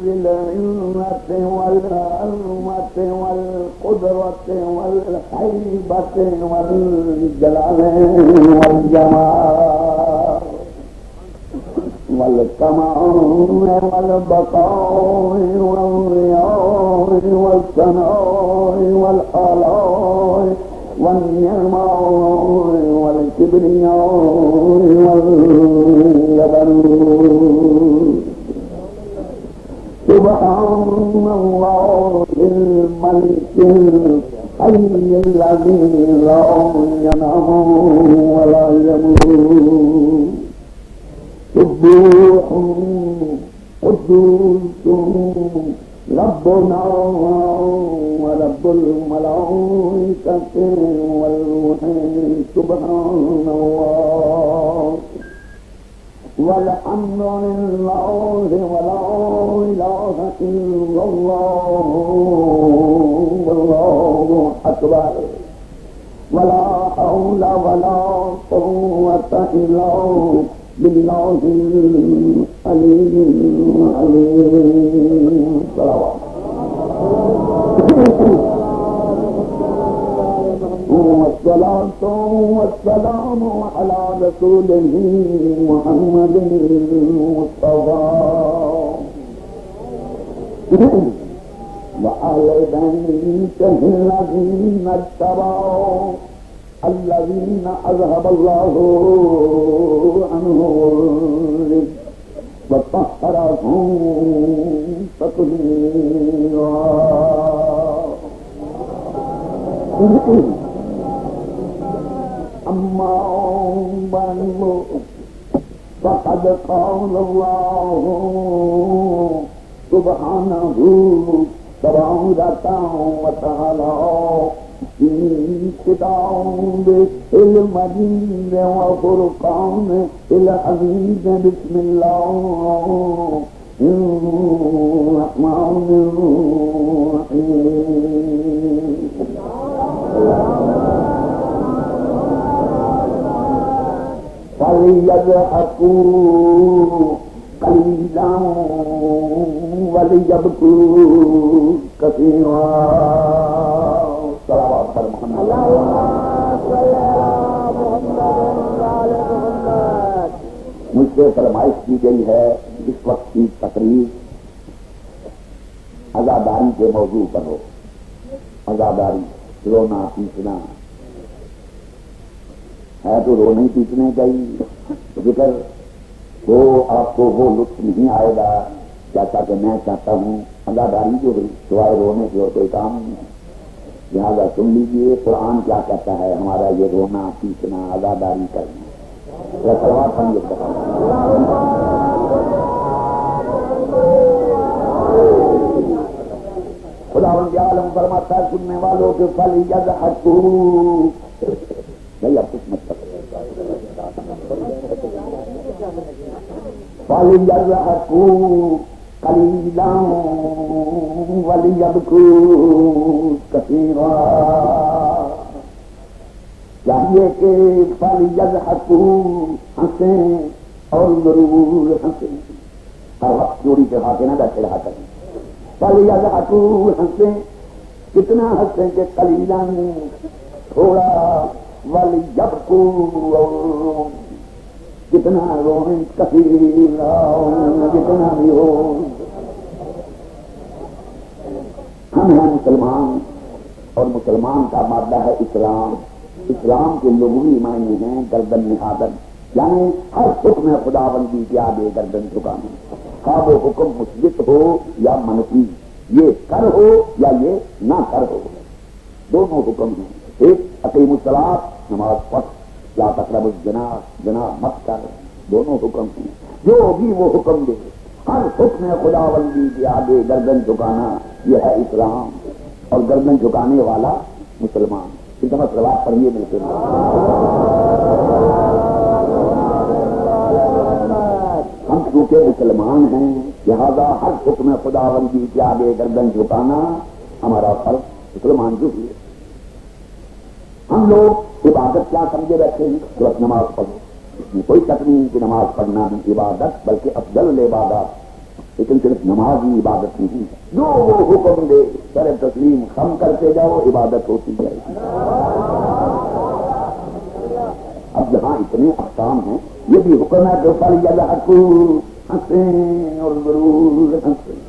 ذي العزة والعظمة والقدرة والهيبة والجلال والجمال والكمال والبقاء والرياء والثناء والآلاء والنعماء والكبرياء والجبروت. سبحان الله الملك الحي الذي لا ينام ولا يموت. سبوح قدوس ربنا ورب الملائكة والروح. سبحان الله والحمد لله ولا إله إلا الله والله أكبر ولا حول ولا قوة إلا بالله العلي العظيم. والصلاة والسلام على رسوله محمد المصطفى وآل بيته الذين اتبعوا الذين أذهب الله عنهم الرجس وطهرهم تطهيرا. أما بعد فقد قال الله سبحانه تبارك وتعالى في كتاب المجيد وفرقان العزيز. بسم الله الرحمن الرحيم. فليضحكوا قليلا وليبكوا كثيرا. صلوات محمد. مجھ سے فرمائش کی گئی ہے اس وقت کی تقریر عزاداری کے موضوع پر ہو. عزاداری رونا پیٹنا ہے تو رونے پیٹنے کا ہی ذکر ہو. آپ کو وہ لطف نہیں آئے گا جیسا کہ میں چاہتا ہوں. عزاداری جو سوائے رونے کی اور کوئی کام نہیں ہے. لہٰذا سن لیجیے قرآن کیا کہتا ہے. ہمارا یہ رونا پیٹنا عزاداری کرنا سلوات سمجھے خداوند عالم فرماتا ہے سننے والوں کے فلیضحکوا. بھائی اب کچھ مت فلیضحکوا قلیلا ولیبکوا کثیرا. چاہیے کہ فلیضحکوا ہنسیں اور ضرور ہنسیں. ہر وقت چوری کے ہاتھ نہ بیٹھے رہا کریں. فلیضحکوا ہنسیں. کتنا ہنسیں کہ قلیلا تھوڑا. ولیبکوا کتنا روئیں کثیرا جتنا بھی ہو. ہم ہیں مسلمان اور مسلمان کا مادہ ہے اسلام. اسلام کے لغوی معنی ہیں گردن نہادن یعنی ہر حکم خداوندی کے آگے گردن جھکانا. خواب و حکم مثبت ہو یا منفی, یہ کر ہو یا یہ نہ کر ہو, دونوں حکم ہیں. ایک اقیم الصلاۃ نماز پڑھ, لا تقربوا الزنا زنا مت کر, دونوں حکم ہیں. جو بھی وہ حکم دے ہر حکم خداوندی کے آگے گردن جھکانا یہ ہے اسلام. اور گردن جھکانے والا مسلمان. ان کا مسئلہ پڑھیے ملتے ہیں. ہم چونکہ مسلمان ہیں لہذا ہر حکم خداوندی کے آگے گردن جھکانا ہمارا فرض. مسلمان جو ہے ہم لوگ عبادت کیا سمجھے بیٹھے ہیں؟ صرف نماز پڑھو. اس میں کوئی شک نہیں کہ نماز پڑھنا بھی عبادت بلکہ افضل العبادات لیکن صرف نماز ہی عبادت نہیں ہے، جو وہ حکم دے سر تسلیم خم کرتے جاؤ، عبادت ہوتی جائے گی۔ اب جہاں اتنے احکام ہیں، یہ بھی حکم ہے کہ فَلْيَضْحَكُوا ہنسیں اور ضرور ہنسیں،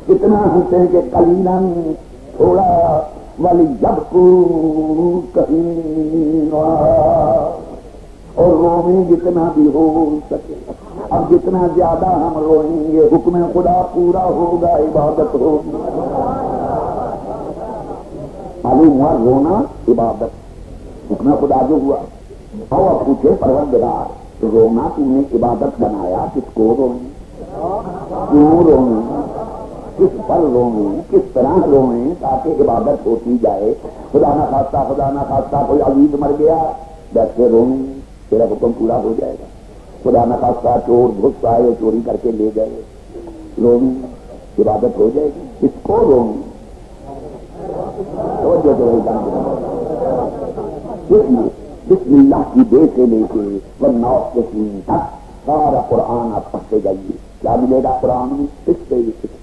کتنا ہنسیں کہ قلیلاً تھوڑا، وَلْيَبْكُوا كَثِيرًا اور روئیں جتنا بھی ہو سکے۔ اب جتنا زیادہ ہم روئیں گے حکم خدا پورا ہوگا، عبادت ہوگی۔ معلوم ہوا رونا عبادت، حکم خدا جو ہوا۔ اور اب پوچھے پروردگار، رونا تو نے عبادت بنایا، کس کو روئیں، کیوں روئیں، کس پر روئیں، کس طرح روئیں تاکہ عبادت ہوتی جائے۔ خدا نہ خواستہ کوئی عزیز مر گیا، بیٹھ کے روئیں، تیرا حکم پورا ہو جائے گا۔ خدا نہ خواستہ چور گھس آئے، چوری کر کے لے گئے، روئیں، عبادت ہو جائے گی۔ کس کو روئیں، بسم اللہ کی بے سے لے کے والناس کے سین تک سارا قرآن آپ پڑھتے جائیے، کیا ملے گا قرآن میں؟ قصے ہی قصے۔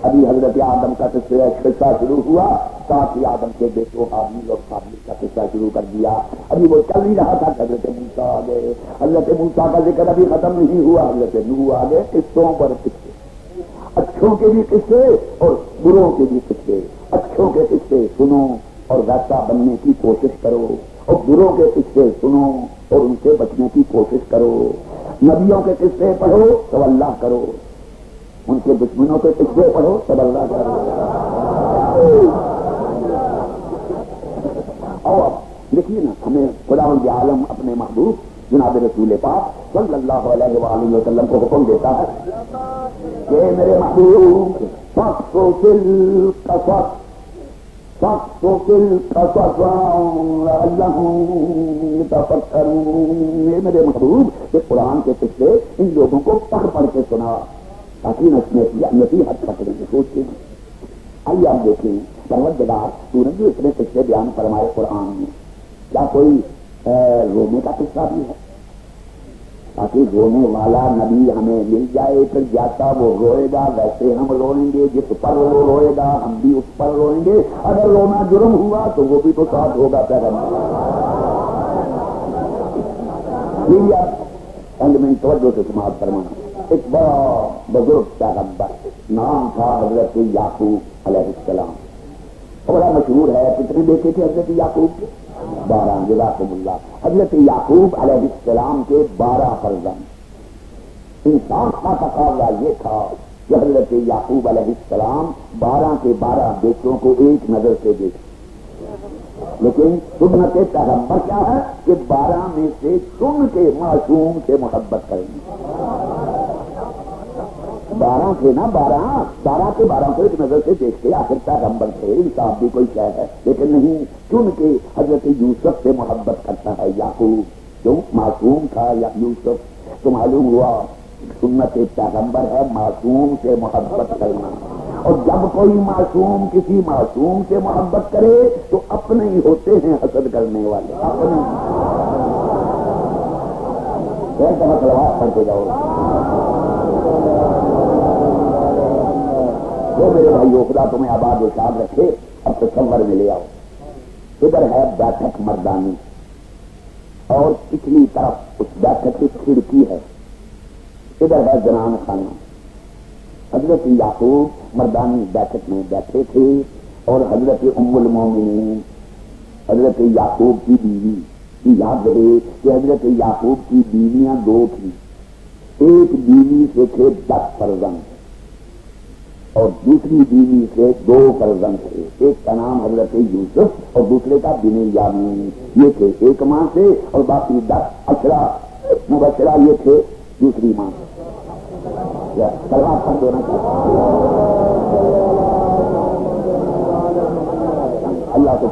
ابھی حضرت آدم کا قصہ شروع ہوا، ساتھ ہی آدم کے بیٹوں حابیل اور قابیل کا قصہ شروع کر دیا۔ ابھی وہ چل ہی رہا تھا کہ حضرت موسیٰ آ گئے، حضرت موسیٰ کا ذکر ابھی ختم نہیں ہوا، حضرت نوح آ گئے، قصوں پر قصے، اچھوں کے بھی قصے اور بروں کے بھی قصے۔ اچھوں کے قصے سنو اور ویسا بننے کی کوشش کرو، اور بروں کے قصے سنو اور ان سے بچنے کی کوشش کرو۔ نبیوں کے قصے پڑھو تو اللہ کرو، ان کے دشمنوں کے قصے پڑھو تو اللہ کرو۔ اور دیکھیے نا، ہمیں خداوند عالم اپنے محبوب جناب رسول پاک صلی اللہ علیہ وآلہ وسلم کو حکم دیتا ہے کہ میرے محبوب فَقْصُصِ الْقَصَصَ لَعَلَّهُمْ يَتَفَكَّرُونَ۔ یہ میرے محبوب کہ قرآن کے قصے ان لوگوں کو پڑھ پڑھ کے سنا تاکہ نصیحت پکڑیں گے، سوچتے ہیں۔ آئیے آپ دیکھیں، پروردگار سورج جو اتنے قصے بیان فرمائے قرآن میں، کیا کوئی رونے کا قصہ بھی ہے؟ تاکہ رونے والا نبی ہمیں مل جائے، پھر جیسا وہ روئے گا ویسے ہم روئیں گے، جس پر وہ روئے گا ہم بھی اس پر روئیں گے۔ اگر رونا جرم ہوا تو وہ بھی تو ساتھ ہوگا پیغمبر۔ یہ اینڈ میں توجہ سے سماعت فرمانا، ایک بڑا بزرگ پیغمبر، نام تھا حضرت یعقوب علیہ السلام، بڑا مشہور ہے۔ کتنے بیٹے تھے حضرت یعقوب کے؟ 12۔ جزاکم اللہ۔ حضرت یعقوب علیہ السلام کے 12 فرزند۔ انسان کا تقاضا یہ تھا کہ حضرت یعقوب علیہ السلام 12 کے 12 بیٹوں کو ایک نظر سے دیکھیں، لیکن سنت پیغمبر کیا ہے کہ 12 میں سے چن کے معصوم سے محبت کریں۔ 12 تھے نا، 12 کے 12 کو ایک نظر سے دیکھتے، آخر پیغمبر تھے، انصاف بھی کوئی شے ہے، لیکن نہیں، چن کے حضرت یوسف سے محبت کرتا ہے یعقوب، جو معصوم تھا یا یوسف۔ تو معلوم ہوا سنت پیغمبر ہے معصوم سے محبت کرنا، اور جب کوئی معصوم کسی معصوم سے محبت کرے تو اپنے ہی ہوتے ہیں حسد کرنے والے، اپنے سلوات کرتے جاؤ۔ وہ میرے بھائیو، خدا تمہیں آباد و شاد رکھے۔ اب تصور میں لے آؤ، ادھر ہے بیٹھک مردانی اور پچھلی طرف اس بیٹھک کی کھڑکی ہے، ادھر ہے زنان خانہ۔ حضرت یعقوب مردانی بیٹھک میں بیٹھے تھے اور حضرت ام المومنین حضرت یعقوب کی بیوی، یاد رہے کہ حضرت یعقوب کی بیویاں 2 تھیں، ایک بیوی سے تھے 10 فرزند اور دوسری بیوی سے 2 فرزند تھے، ایک کا نام حضرت یوسف اور دوسرے کا بنیامین، یہ تھے ایک ماں سے، اور باقی 10 اشرا مبشرہ یہ تھے دوسری ماں سے۔ سلوات پڑھ دینا چاہیے، اللہ کو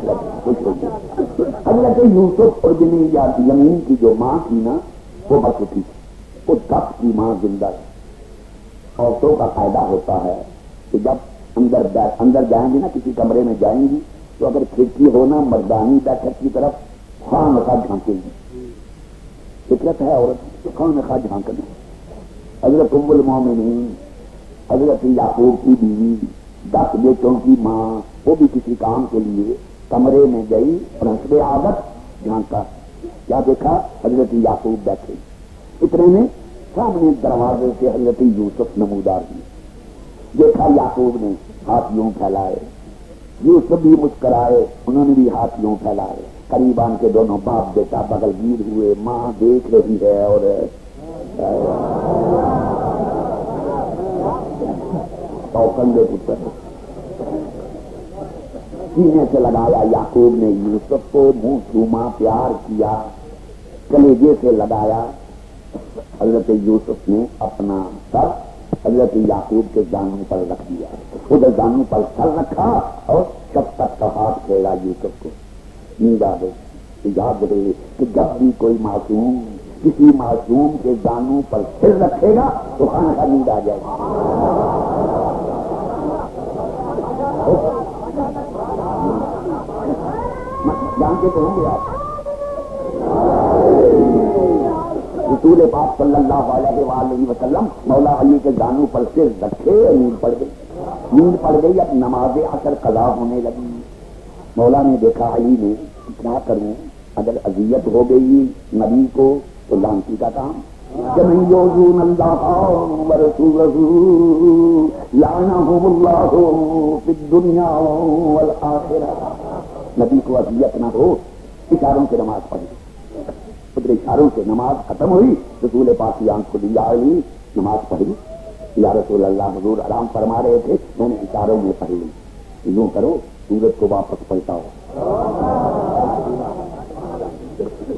خوش ہوگی۔ حضرت یوسف اور بنیامین کی جو ماں تھی نا وہ مر چکی تھی، وہ 10 کی ماں زندہ ہے۔ عورتوں کا فائدہ ہوتا ہے کہ جب اندر جائیں گی نا، کسی کمرے میں جائیں گی تو اگر کھڑکی ہونا مردانی بیٹھک کی طرف خواہ خواہ جھانکیں گی، فطرت ہے عورت خواہ خواہ جھانکنا۔ حضرت ام المومنین حضرت یعقوب کی بیوی 10 بیٹوں کی ماں وہ بھی کسی کام کے لیے کمرے میں گئی اور حسب عادت جھانکا، کیا دیکھا؟ حضرت یعقوب بیٹھے، اتنے میں سامنے دروازے سے حضرت یوسف نمودار ہوئے، دیکھا یعقوب نے ہاتھ یوں پھیلائے، یوسف بھی مسکرائے، انہوں نے بھی ہاتھ یوں پھیلائے، قریب آن کے دونوں باپ بیٹا بغل گیر ہوئے، ماں دیکھ رہی ہے اور کندھے پتر سینے سے لگایا یعقوب نے یوسف کو، منہ چوما، پیار کیا، کلیجے سے لگایا۔ حضرت یوسف نے اپنا سر حضرت یعقوب کے دانوں پر رکھ دیا، ادھر دانوں پر سر رکھا اور شفقت کا ہاتھ پھیرا یوسف کو۔ نیند آ گئی، یاد رہے کہ جب بھی کوئی معصوم کسی معصوم کے دانوں پر سر رکھے گا تو خانہ کا نیند آ جائے گا۔ جانتے تو ہوں گے آپ، رسول پاک صلی اللہ علیہ وآلہ وسلم مولا علی کے دانوں پر سر رکھے، نیند پڑ گئی، نیند پڑ گئی۔ اب نماز عصر قضا ہونے لگی، مولا نے دیکھا علی نے کیا کروں، اگر اذیت ہو گئی نبی کو تو لانتی کا کام، جمن یؤذون اللہ ورسولہ لعنہم اللہ فی الدنیا والآخرہ، نبی کو اذیت نہ ہو، اشاروں سے نماز پڑھی، ادھر اشاروں سے نماز ختم ہوئی، رسول پاک کی آنکھ کھلی، یا علی نماز پڑھی؟ یا رسول اللہ، حضور آرام فرما رہے تھے، میں نے اشاروں میں پڑھ لی، یوں کرو سورج کو واپس پلٹاؤ۔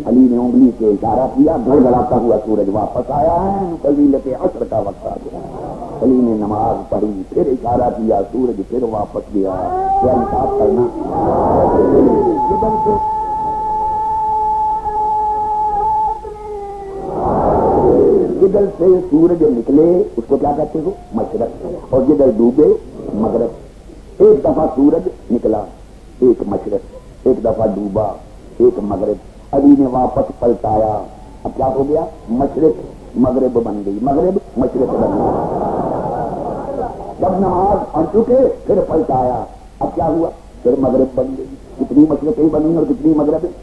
علی نے انگلی سے اشارہ کیا، گڑگڑاتا ہوا سورج واپس آیا ہے، فضیلت عصر کا وقت آ گیا۔ علی نے نماز پڑھی، پھر اشارہ کیا، سورج پھر واپس گیا۔ کیا انصاف کرنا؟ جدھر سے سورج نکلے اس کو کیا کہتے ہو؟ مشرق، اور جدھر ڈوبے مغرب۔ ایک دفعہ سورج نکلا، ایک مشرق، ایک دفعہ ڈوبا، ایک مغرب۔ علی نے واپس پلٹایا، اب کیا ہو گیا؟ مشرق مغرب بن گئی، مغرب مشرق بن گئی۔ جب نماز پڑھ چکے پھر پلٹایا، اب کیا ہوا؟ پھر مغرب بن گئی۔ کتنی مشرقیں بنی اور کتنی مغربیں؟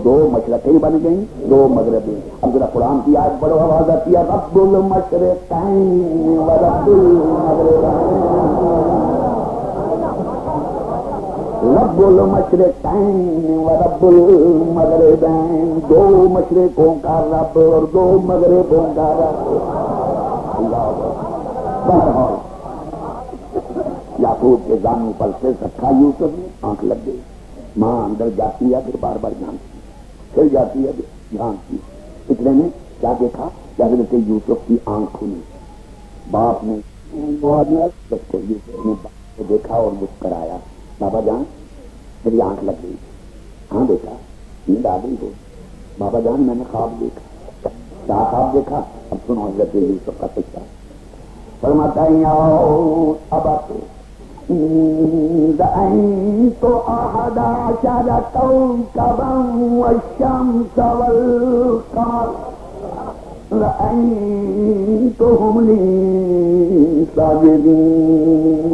2 مشرقیں بن گئیں، 2 مغربیں۔ اب ذرا قرآن کی آیت بڑو آواز آتی ہے، رب المشرقین و رب المغربین، رب المشرقین و رب المغربین، 2 مشرقوں کا رب اور 2 مغربوں کا رب۔ اللہ بہرحال یعقوب کے دانوں پر سر رکھا یوسف نے، آنکھ لگ گئی، ماں اندر جاتی ہے پھر بار بار جھانکتی، پھر جاتی ہے جھانکتی، اتنے میں کیا دیکھا کہ حضرت یوسف کی آنکھ کھلی، باپ نے یوسف نے باپ کو دیکھا اور مسکرایا، بابا جان میری آنکھ لگ گئی۔ ہاں بیٹا نیند آ گئی ہو؟ بابا جان میں نے خواب دیکھا۔ کیا خواب دیکھا؟ اب سنو حضرت یوسف کا قصہ۔ فرماتا ہے اب رأيت 11 كوكبا والشمس والقمر رأيتهم لي ساجدين۔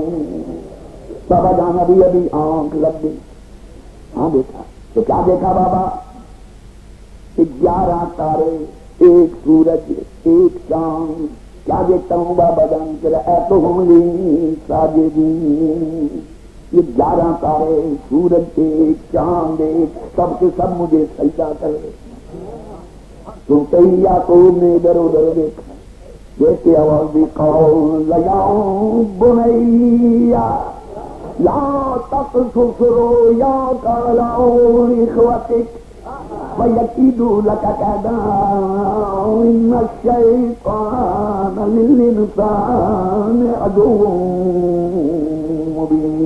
بابا جان ابھی ابھی آنکھ لگ گئی۔ ہاں بیٹا تو کیا دیکھا بابا؟ 11 تارے، 1 سورج، 1 چاند۔ کیا دیکھتا ہوں بابا جان؟ رأيتهم لي ساجدين، یہ 11 تارے، سورج 1، چاند 1، سب کے سب مجھے سجدہ کر رہے۔ سنتے ہی یعقوب نے ادھر ادھر دیکھا، دیکھتے آواز دی قول یا بنیا لا تقصص رؤیاک علی اخوتک وَيَكِيدُوا لَكَ كَيْدًا إِنَّ الشَّيْطَانَ لِلْإِنسَانِ عَدُوٌّ مُبِينٌ۔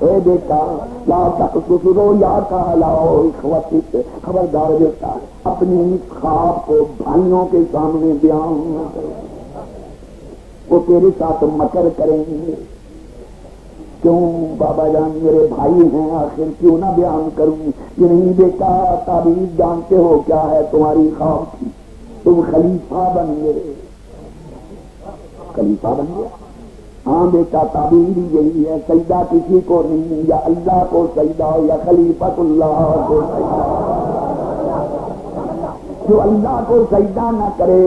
اے بیٹا لا تقصص رؤیاک علی اخوتک، خبردار بیٹا اپنی اس خواب کو بھائیوں کے سامنے بیان نہ کرو، وہ تیرے ساتھ مکر کریں گے۔ کیوں بابا جان میرے بھائی ہیں، آخر کیوں نہ بیان کروں؟ کہ نہیں بیٹا تعبیر جانتے ہو کیا ہے تمہاری خواب کی؟ تم خلیفہ بن گئے، خلیفہ بن گیا. ہاں بیٹا تعبیر یہی ہے، سجدہ کسی کو نہیں، یا اللہ کو سجدہ یا خلیفۃ اللہ کو سجدہ. جو اللہ کو سجدہ نہ کرے،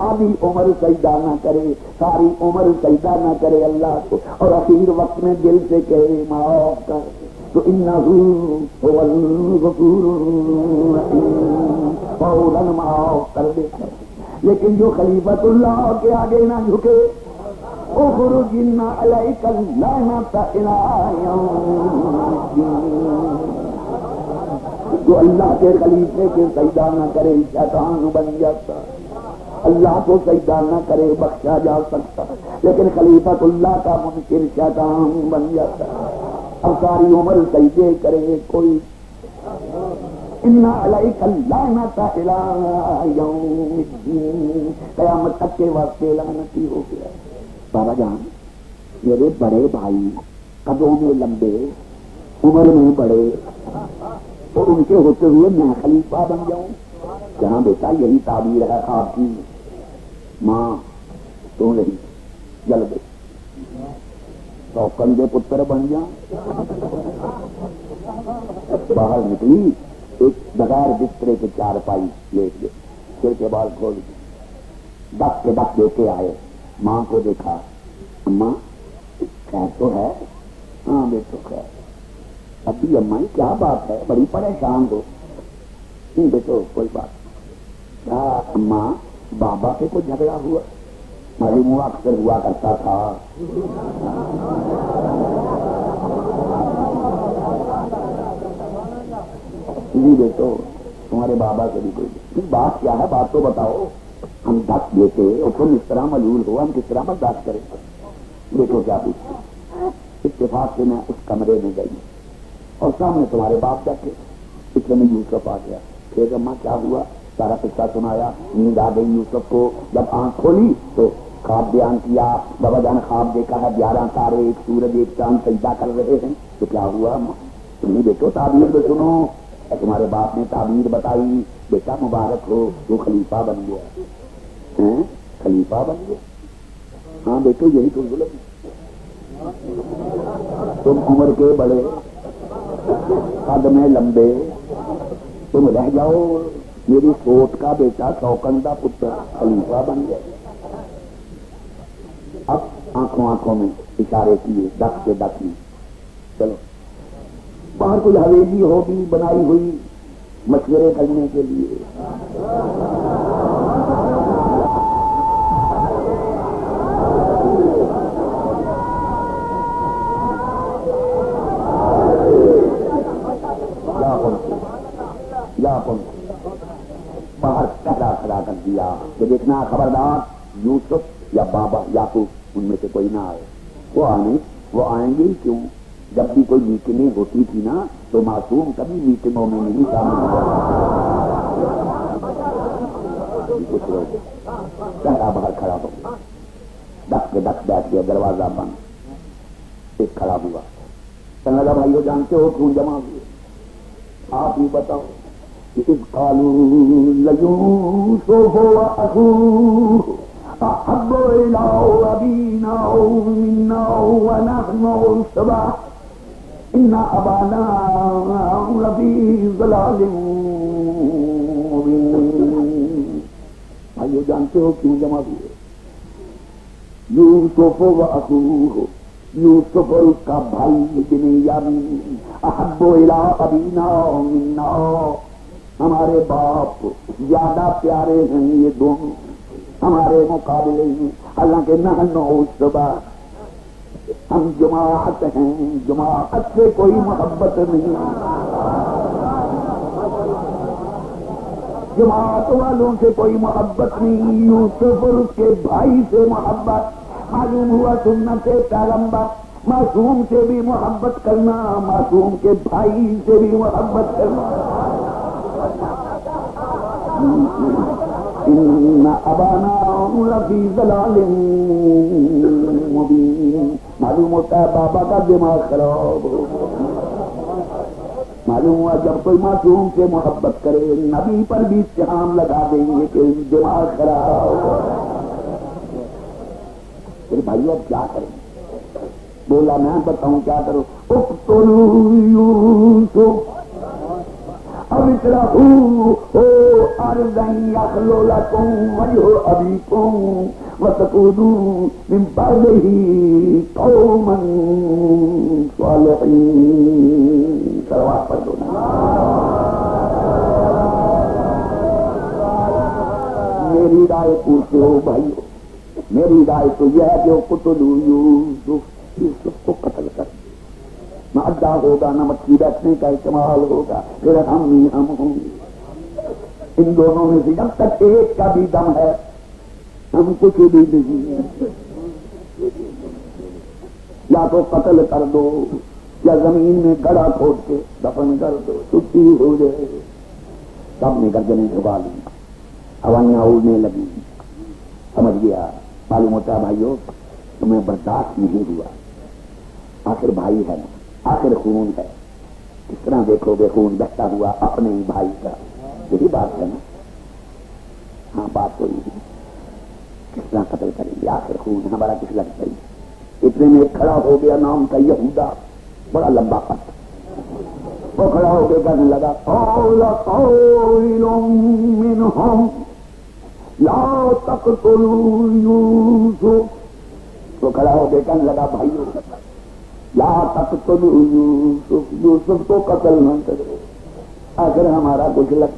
آدھی عمر سجدہ نہ کرے، ساری عمر سجدہ نہ کرے اللہ کو، اور اخیر وقت میں دل سے کہے معاف کر، تو انہ هو الغفور الرحیم، فوراً معاف کر دیتا. لیکن جو خلیفۃ اللہ کے آگے نہ جھکے، اخرج علیک اللعنۃ الی یوم الدین، جو اللہ کے خلیفے کے سجدہ نہ کرے شیطان بن جاتا. اللہ کو سجدہ نہ کرے بخشا جا سکتا، لیکن خلیفۃ اللہ کا منکر شیطان بن جاتا. اب ساری عمر سجدے کرے کوئی، ان علیک اللعنۃ الی یوم الدین، قیامت تک کے واسطے لعنتی ہو گیا. بابا جان، میرے بڑے بھائی قدوں میں لمبے، عمر میں بڑے، اور ان کے ہوتے ہوئے میں خلیفہ بن جاؤں؟ جہاں بیٹا یہی تعبیر ہے آپ کی. ماں تو نہیں جل گئی، تو کندھے پتر بن جاؤں. باہر نکلی، ایک بغیر بسترے کے چار پائی لیٹ گئے، سر کے بال کھول کے ڈک کے ڈک دے کے آئے. ماں کو دیکھا، اماں خیر تو ہے؟ ہاں بیٹو خیر. ابھی اماں کیا بات ہے، بڑی پریشان ہو؟ بیٹو کوئی بات. کیا اماں بابا سے کوئی جھگڑا ہوا؟ معلوم ہوا اکثر ہوا کرتا تھا. جی بیٹو تمہارے بابا سے بھی کوئی بات کیا ہے، بات تو بتاؤ. ہم ڈک دیتے اور تم اس طرح ملول ہو، ہم کس طرح برداشت کریں؟ دیکھو کیا پوچھتے. اتفاق سے میں اس کمرے میں گئی اور سامنے تمہارے باپ بیٹھے. اتنے میں یوسف آ گیا. پھر اماں کیا ہوا؟ سارا قصہ سنایا. نیند آ گئی یوسف کو. جب آنکھ کھولی تو خواب بیان کیا. بابا جان خواب دیکھا ہے 11 تارے، ایک سورج، ایک چاند سجدہ کر رہے ہیں. تو کیا ہوا؟ تمہیں بیٹو تعبیر تو سنو. تمہارے باپ نے تعبیر بتائی. بیٹا مبارک ہو، وہ خلیفہ بن گیا. خلیفہ بن گیا. ہاں بیٹو یہی تو ظلم. تم عمر کے بڑے، قد میں لمبے، تم رہ جاؤ میری سوٹ کا بیٹا سوکندہ پتر خلیفہ بن گیا. اب آنکھوں میں اشارے کیے، ڈک کے ڈک میں. چلو باہر کوئی حویلی ہوگی بنائی ہوئی مشورے کرنے کے لیے. باہر کھڑا کر دیا کہ دیکھنا خبردار یوسف یا بابا یعقوب ان میں سے کوئی نہ آئے. وہ آئیں گے کیوں؟ جب بھی کوئی میٹنگیں ہوتی تھی نا تو معصوم کبھی میٹنگوں میں نہیں شامل ہوا. کچھ لوگ چہرہ باہر کھڑا ہو، ڈک کے ڈک بیٹھ گیا. دروازہ بند. ایک کھڑا ہوا. کہنے لگا بھائیو جانتے ہو کیوں جمع ہوئے؟ آپ ہی بتاؤ. اذ قالوا ليوسف واخوه احب الى ابينا منا ونحن عصبة ان ابانا لفي ضلال مبين. بھائیو جانتے ہو کیوں جمع ہوئے؟ یوسف واخوه، یوسف اور اس کا بھائی بنیامین، احب الى ابینا منا، ہمارے باپ زیادہ پیارے ہیں یہ دونوں ہمارے مقابلے میں. حالانکہ نحن عصبہ، ہم جماعت ہیں، جماعت سے کوئی محبت نہیں. جماعت والوں سے کوئی محبت نہیں. یوسف اور اس کے بھائی سے محبت. معلوم ہوا سنت پیغمبر معصوم سے بھی محبت کرنا، معصوم کے بھائی سے بھی محبت کرنا. ان ابانا لفی ضلال مبین. معلوم ہوتا ہے بابا کا دماغ خراب ہو. معلوم ہوا جب کوئی معصوم سے محبت کرے نبی پر بھی اتہام لگا دیں گے کہ دماغ خراب ہو. پھر بھائی اب کیا کریں؟ بولا میں بتاؤں کیا کروں؟ اقتلوا یوسف اب اطرحوہ ارضا یخل لکم وجہ ابیکم وتکونوا من بعدہ قوما صالحین. صلوات پڑھ دو نا. میری رائے پوچھتے ہو بھائیو، میری رائے تو یہ ہے کہ اقتلوا یوسف، یوسف کو قتل کر. نہ اڈا ہوگا نہ مچھلی بیٹھنے کا استعمال ہوگا، پھر ہم ہی ہم ہوں گے. ان دونوں میں سے جب تک ایک کا بھی دم ہے ہم کچھ بھی نہیں. یا تو قتل کر دو یا زمین میں گڑھا کھود کے دفن کر دو، چھٹی ہو جائے. سب نے گردنیں جھکا لی، ہوائیاں اڑنے لگی. سمجھ گیا معلوم ہوتا بھائیو تمہیں برداشت نہیں ہوا. آخر بھائی ہے نا، آخر خون ہے. کس طرح دیکھو گے خون بہتا ہوا اپنے ہی بھائی کا. یہی بات ہے نا. ہاں بات تو یہی، کس طرح قتل کریں گے؟ آخر خون ہمارا کس لگتا ہی. اتنے میں کھڑا ہو گیا نام کا یہودا، بڑا لمبا قد. وہ کھڑا ہو کے کہنے لگا قال قائل منهم لا تقتلوا یوسف. وہ کھڑا ہو کے کہنے لگا بھائیو لا تقتلوا یوسف، یوسف کو قتل نہ کرو. آخر ہمارا کچھ لگ.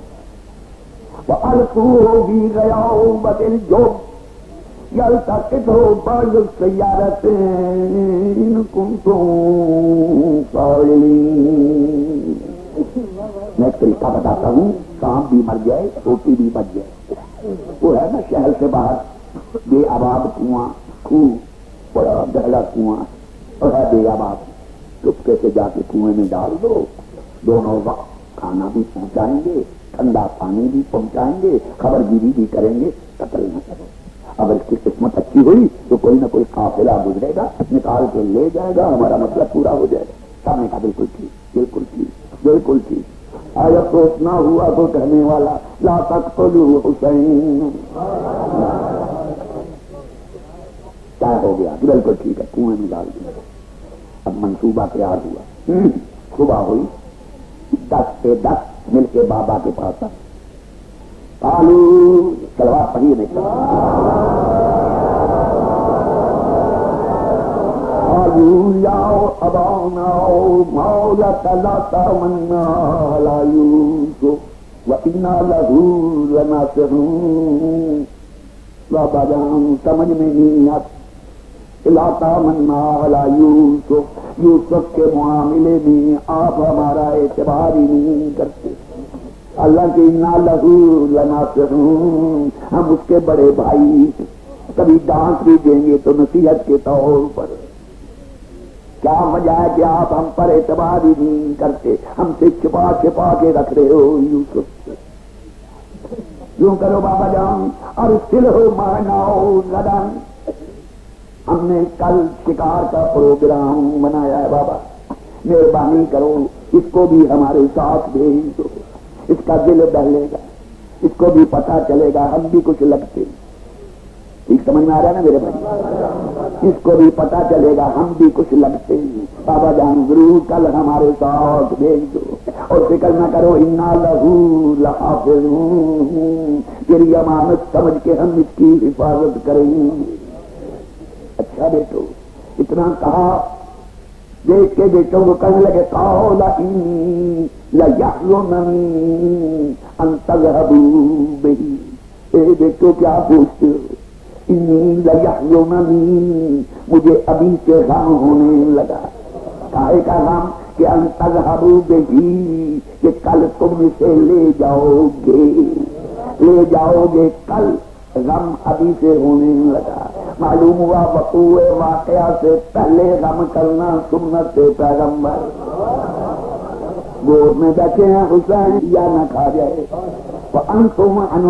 وَأَلْقُوهُ فِي غَيَابَتِ الْجُبِّ يَلْتَقِطْهُ بَعْضُ السَّيَّارَةِ إِن كُنتُم فَاعِلِينَ. میں ایک طریقہ بتاتا ہوں، سانپ بھی مر جائے روٹی بھی بچ جائے. وہ ہے نا شہر سے باہر بے آباد کنواں، خوہ بڑا گہرا کنواں اور ہے بے آباد. چپکے سے جا کے کنویں میں ڈال دو، دونوں وقت کھانا بھی پہنچائیں گے، ٹھنڈا پانی بھی پہنچائیں گے، خبر گیری بھی کریں گے. قتل نہ کرو. اگر اس کی قسمت اچھی ہوئی تو کوئی نہ کوئی قافلہ گزرے گا، نکال کے لے جائے گا، ہمارا مطلب پورا ہو جائے گا. سب نے کہا بالکل ٹھیک، بالکل ٹھیک، بالکل ٹھیک. آیا سوچنا ہوا تو کہنے والا لا تقتلوا حسین. کیا ہو گیا؟ بالکل ٹھیک ہے، کنویں میں ڈال دیا. اب منصوبہ تیار ہوا. صبح ہوئی، 10 سے 10 مل کے بابا کے پاس آئے. کالو سلوار پڑھی نہیں کرا. کالو لاؤ ابانا مولا لا تمنا علی یوسف وإنا لہ لناصحون. بابا جان سمجھ میں نہیں آتا، لا تمنا علی یوسف، یوسف کے معاملے میں آپ ہمارا اعتبار ہی نہیں کرتے. اللہ کے انا لہو لناصحون، ہم اس کے بڑے بھائی، کبھی ڈانٹ بھی دیں گے تو نصیحت کے طور پر. کیا وجہ ہے کہ آپ ہم پر اعتبار ہی نہیں کرتے، ہم سے چھپا چھپا کے رکھ رہے ہو یوسف. یوں کرو بابا جان اور سل ہو ماناؤ لدن. ہم نے کل شکار کا پروگرام بنایا ہے بابا، مہربانی کرو اس کو بھی ہمارے ساتھ بھیج دو. اس کا دل بہلے گا، اس کو بھی پتا چلے گا ہم بھی کچھ لگتے. ٹھیک سمجھ میں آ رہا ہے نا میرے بھائی؟ اس کو بھی پتا چلے گا ہم بھی کچھ لگتے ہیں. بابا جان ضرور کل ہمارے ساتھ بھیج دو اور فکر نہ کرو انا لہو لحافظون، تیری امانت سمجھ کے ہم اس کی حفاظت کریں گے. اچھا بیٹو اتنا کہا، دیکھ کے بیٹوں کو کہنے لگے قال انی لیحزننی ان تذهبوا بہ. اے بیٹو کیا پوچھتے ہو؟ انی لیحزننی، مجھے ابھی سے غم ہونے لگا. کاہے کا غم؟ کہ ان تذهبوا بہ، کہ کل تم اسے لے جاؤ گے کل. غم ابھی سے ہونے لگا. معلوم ہوا وقوع واقعہ سے پہلے غم کرنا سنت پیغمبر. گود میں بیٹھے ہیں حسین یا نہ کھا جائے. وانتم عنہ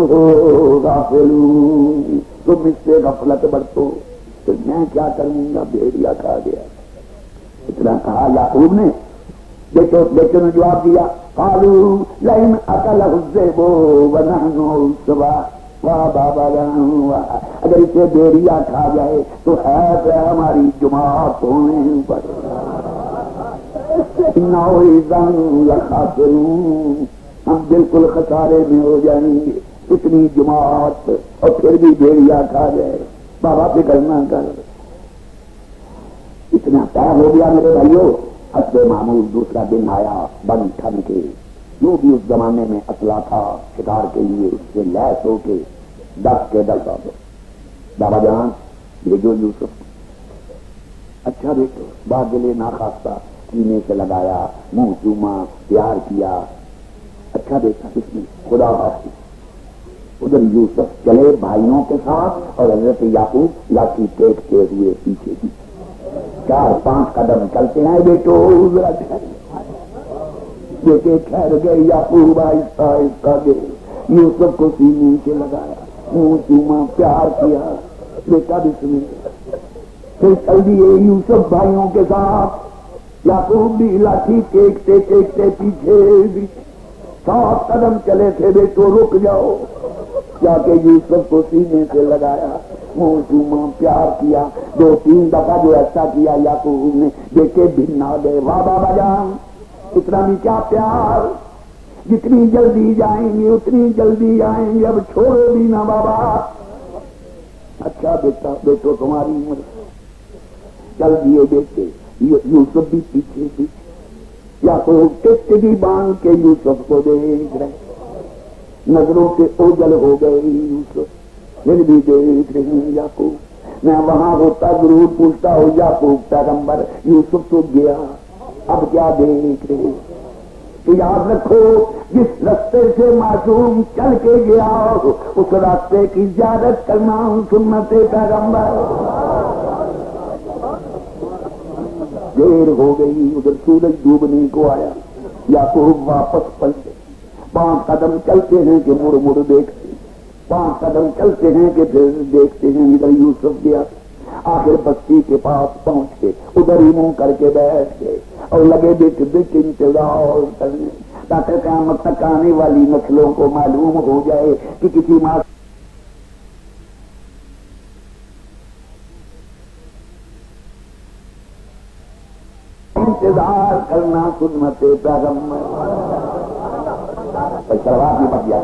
غافلون، تم اس سے غفلت برتو. تو میں کیا کروں گا، بھیڑیا کھا گیا. اتنا کہا یعقوب نے. بیٹوں نے جواب دیا قالوا لئن اکلہ الذئب ونحن عصبہ. واہ بابا جان اگر اسے بیڑیا کھا جائے تو ہے ہماری جماعت ہونے پر ہم بالکل خسارے میں ہو جائیں گے. اتنی جماعت اور پھر بھی بھیڑیا کھا جائے. بابا فکر نہ کر. اتنا ٹائم ہو گیا میرے بھائیوں. حسب معمول دوسرا دن آیا بن ٹھن کے. جو بھی اس زمانے میں اسلحہ تھا شکار کے لیے اس سے لیس ہو کے ڈس کے ڈر دو. بابا جان یہ جو یوسف اچھا بیٹو باغلے ناخواستہ سینے سے لگایا, منہ چوما, پیار کیا. اچھا بیٹا اس نے خدا حافظ. ادھر یوسف چلے بھائیوں کے ساتھ اور حضرت یعقوب لاٹھی ٹیکتے ہوئے پیچھے بھی 4-5 قدم چلتے ہیں. بیٹو ذرا بیٹے ٹھہر گئے. یعقوب آہستہ آہستہ گئے, یوسف کو سینے سے لگایا, منہ چوما, پیار کیا. بیٹا بسم اللہ. پھر چل دیے یوسف بھائیوں کے ساتھ. یعقوب بھی لاٹھی ٹیکتے ٹیکتے پیچھے بھی 7 قدم چلے تھے. بیٹو رک جاؤ. جا کے یوسف کو سینے سے لگایا, منہ چوما, پیار کیا. 2-3 دفعہ جو ایسا کیا یعقوب نے بیٹے بھنا گئے. واہ بابا جان اتنا بھی کیا پیار. جتنی جلدی جائیں گے اتنی جلدی آئیں گے. اب چھوڑو بھی نہ بابا. اچھا بیٹا بیٹو تمہاری عمر. چل دیے بیٹے. یوسف بھی پیچھے پیچھے. یعقوب ٹکٹی باندھ کے یوسف کو دیکھ رہے. نظروں کے اوجل ہو گئے یوسف. پھر بھی دیکھ رہے ہیں یعقوب. میں وہاں ہوتا ضرور پوچھتا ہوں یعقوب پیغمبر یوسف تو گیا اب کیا دیکھ رہے. تو یاد رکھو جس راستے سے معصوم چل کے گیا اس راستے کی زیارت کرنا سنت پیغمبر. دیر ہو گئی. ادھر سورج ڈوبنے کو آیا. یعقوب واپس پلٹے. 5 قدم چلتے ہیں کہ مڑ مڑ دیکھتے. 5 قدم چلتے ہیں کہ پھر دیکھتے ہیں ادھر یوسف گیا. آخر بستی کے پاس پہنچ کے ادھر ہی منہ کر کے بیٹھ گئے اور لگے بیٹھ بیٹھ انتظار کرنے تاکہ قیامت تک آنے والی نسلوں کو معلوم ہو جائے کہ کسی ماں انتظار کرنا سنت پیغمبر. شروعات بھی بچ گیا.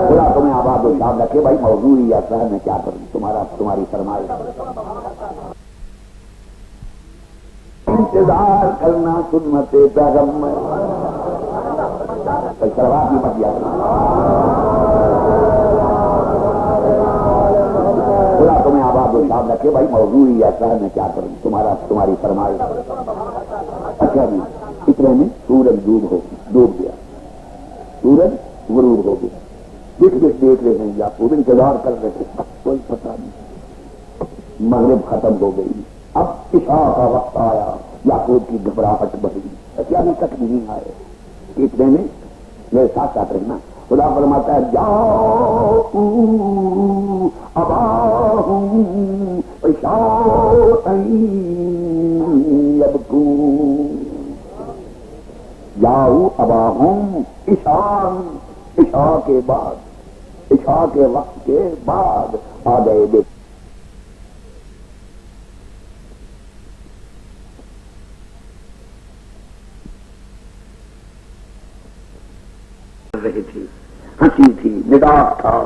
خدا تمہیں آباد و شاد رکھے. بھائی موضوع ہی ایسا ہے میں کیا کروں. تمہاری فرمائش. انتظار کرنا سنت پیغمبر. شروعات بھی بچ گیا. خدا تمہیں آباد و شاد رکھے. بھائی موضوع ہی ایسا ہے میں کیا کروں. تمہاری فرمائش. اچھا جی اتنے میں سورج ڈوب گیا. سورج غروب ہو گیا. دیکھ رہے ہیں یعقوب انتظار کر رہے تھے. کوئی پتہ نہیں. مغرب ختم ہو گئی. اب عشاء کا وقت آیا. یعقوب کی گھبراہٹ بڑھی. ابھی تک نہیں آئے. اتنے میں میرے ساتھ ساتھ رہنا. خدا فرماتا ہے جاؤ اباہم عشاء یبکون. جاؤ اباہم عشاء کے بعد عشاء کے وقت کے بعد آ گئے. دیکھ رہی تھی. ہنسی تھی. نگاہ تھا.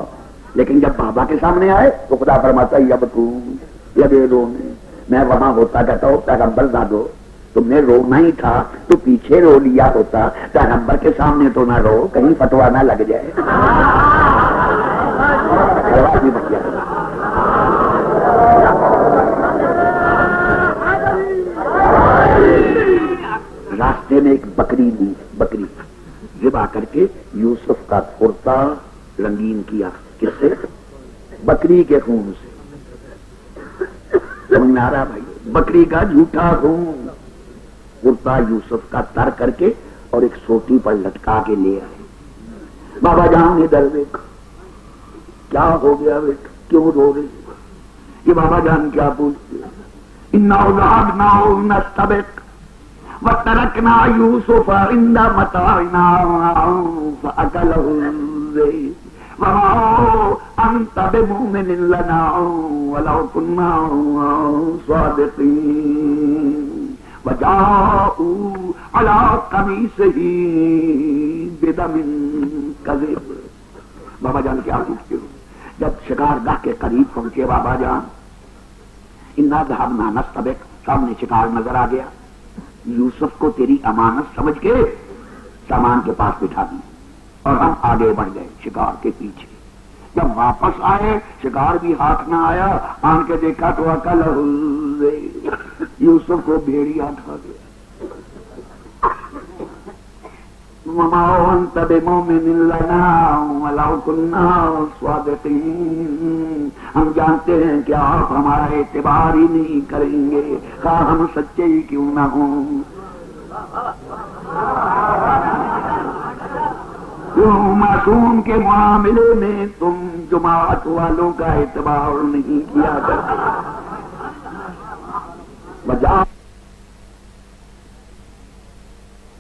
لیکن جب بابا کے سامنے آئے تو خدا فرماتا ہے یبکون لگے رونے. میں وہاں ہوتا کہتا ہوں پیغمبر نہ دو. تم نے رونا ہی تھا تو پیچھے رو لیا ہوتا. پیغمبر کے سامنے تو نہ رو کہیں فتوا نہ لگ جائے. راستے میں ایک بکری ذبح کر کے یوسف کا کرتا رنگین کیا. کس سے؟ بکری کے خون سے. سمجھ میں آ رہا بھائی. بکری کا جھوٹا خون کرتا یوسف کا تر کر کے اور ایک سوٹی پر لٹکا کے لے آئے. بابا جان ادھر دیکھ. کیا ہو گیا بیٹا کیوں رو رہی. یہ بابا جان کیا پوچھتے. وَتَرَكْنَا يُوسُفَ عِندَ مَتَاعِنَا فَأَكَلَهُ الذِّئْبُ وَمَا أَنْتَ بِمُؤْمِنٍ لَنَا وَلَوْ كُنَّا صَادِقِينَ وَجَاءُوا عَلَىٰ قَمِيصِهِ بِدَمٍ كَذِبٍ۔ بابا جان کیا پوچھتے ہو؟ جب شکار گاہ کے قریب پہنچے بابا جان، اِنَّا ذَهَبْنَا نَسْتَبِقُ، سامنے شکار نظر آ گیا، یوسف کو تیری امانت سمجھ کے سامان کے پاس بٹھا دی اور ہم آگے بڑھ گئے شکار کے پیچھے۔ جب واپس آئے شکار بھی ہاتھ نہ آیا، آن کے دیکھا تو اکلہ الذئب، یوسف کو بھیڑیا کھا گیا۔ وَمَا أَنْتَ بِمُؤْمِنٍ لَنَا وَلَوْ كُنَّا صَادِقِينَ، ہم جانتے ہیں کہ آپ ہمارا اعتبار ہی نہیں کریں گے خواہ ہم سچے ہی کیوں نہ ہوں۔ کیوں معصوم کے معاملے میں تم جماعت والوں کا اعتبار نہیں کیا کرتے؟ بجا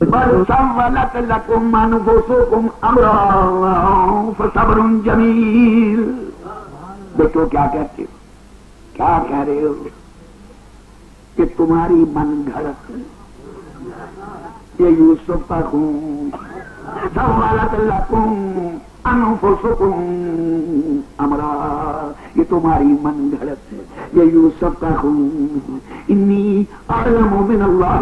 بل سولت لکم انفسکم امرا فصبر جمیل۔ دیکھو کیا کہتے ہو، کیا کہہ رہے ہو کہ تمہاری من گھڑت یہ یوسف کا خون، سولت لکم انفسکم امرا، یہ تمہاری من گھڑت ہے، یہ یوسف کا خون۔ انی اعلم من اللہ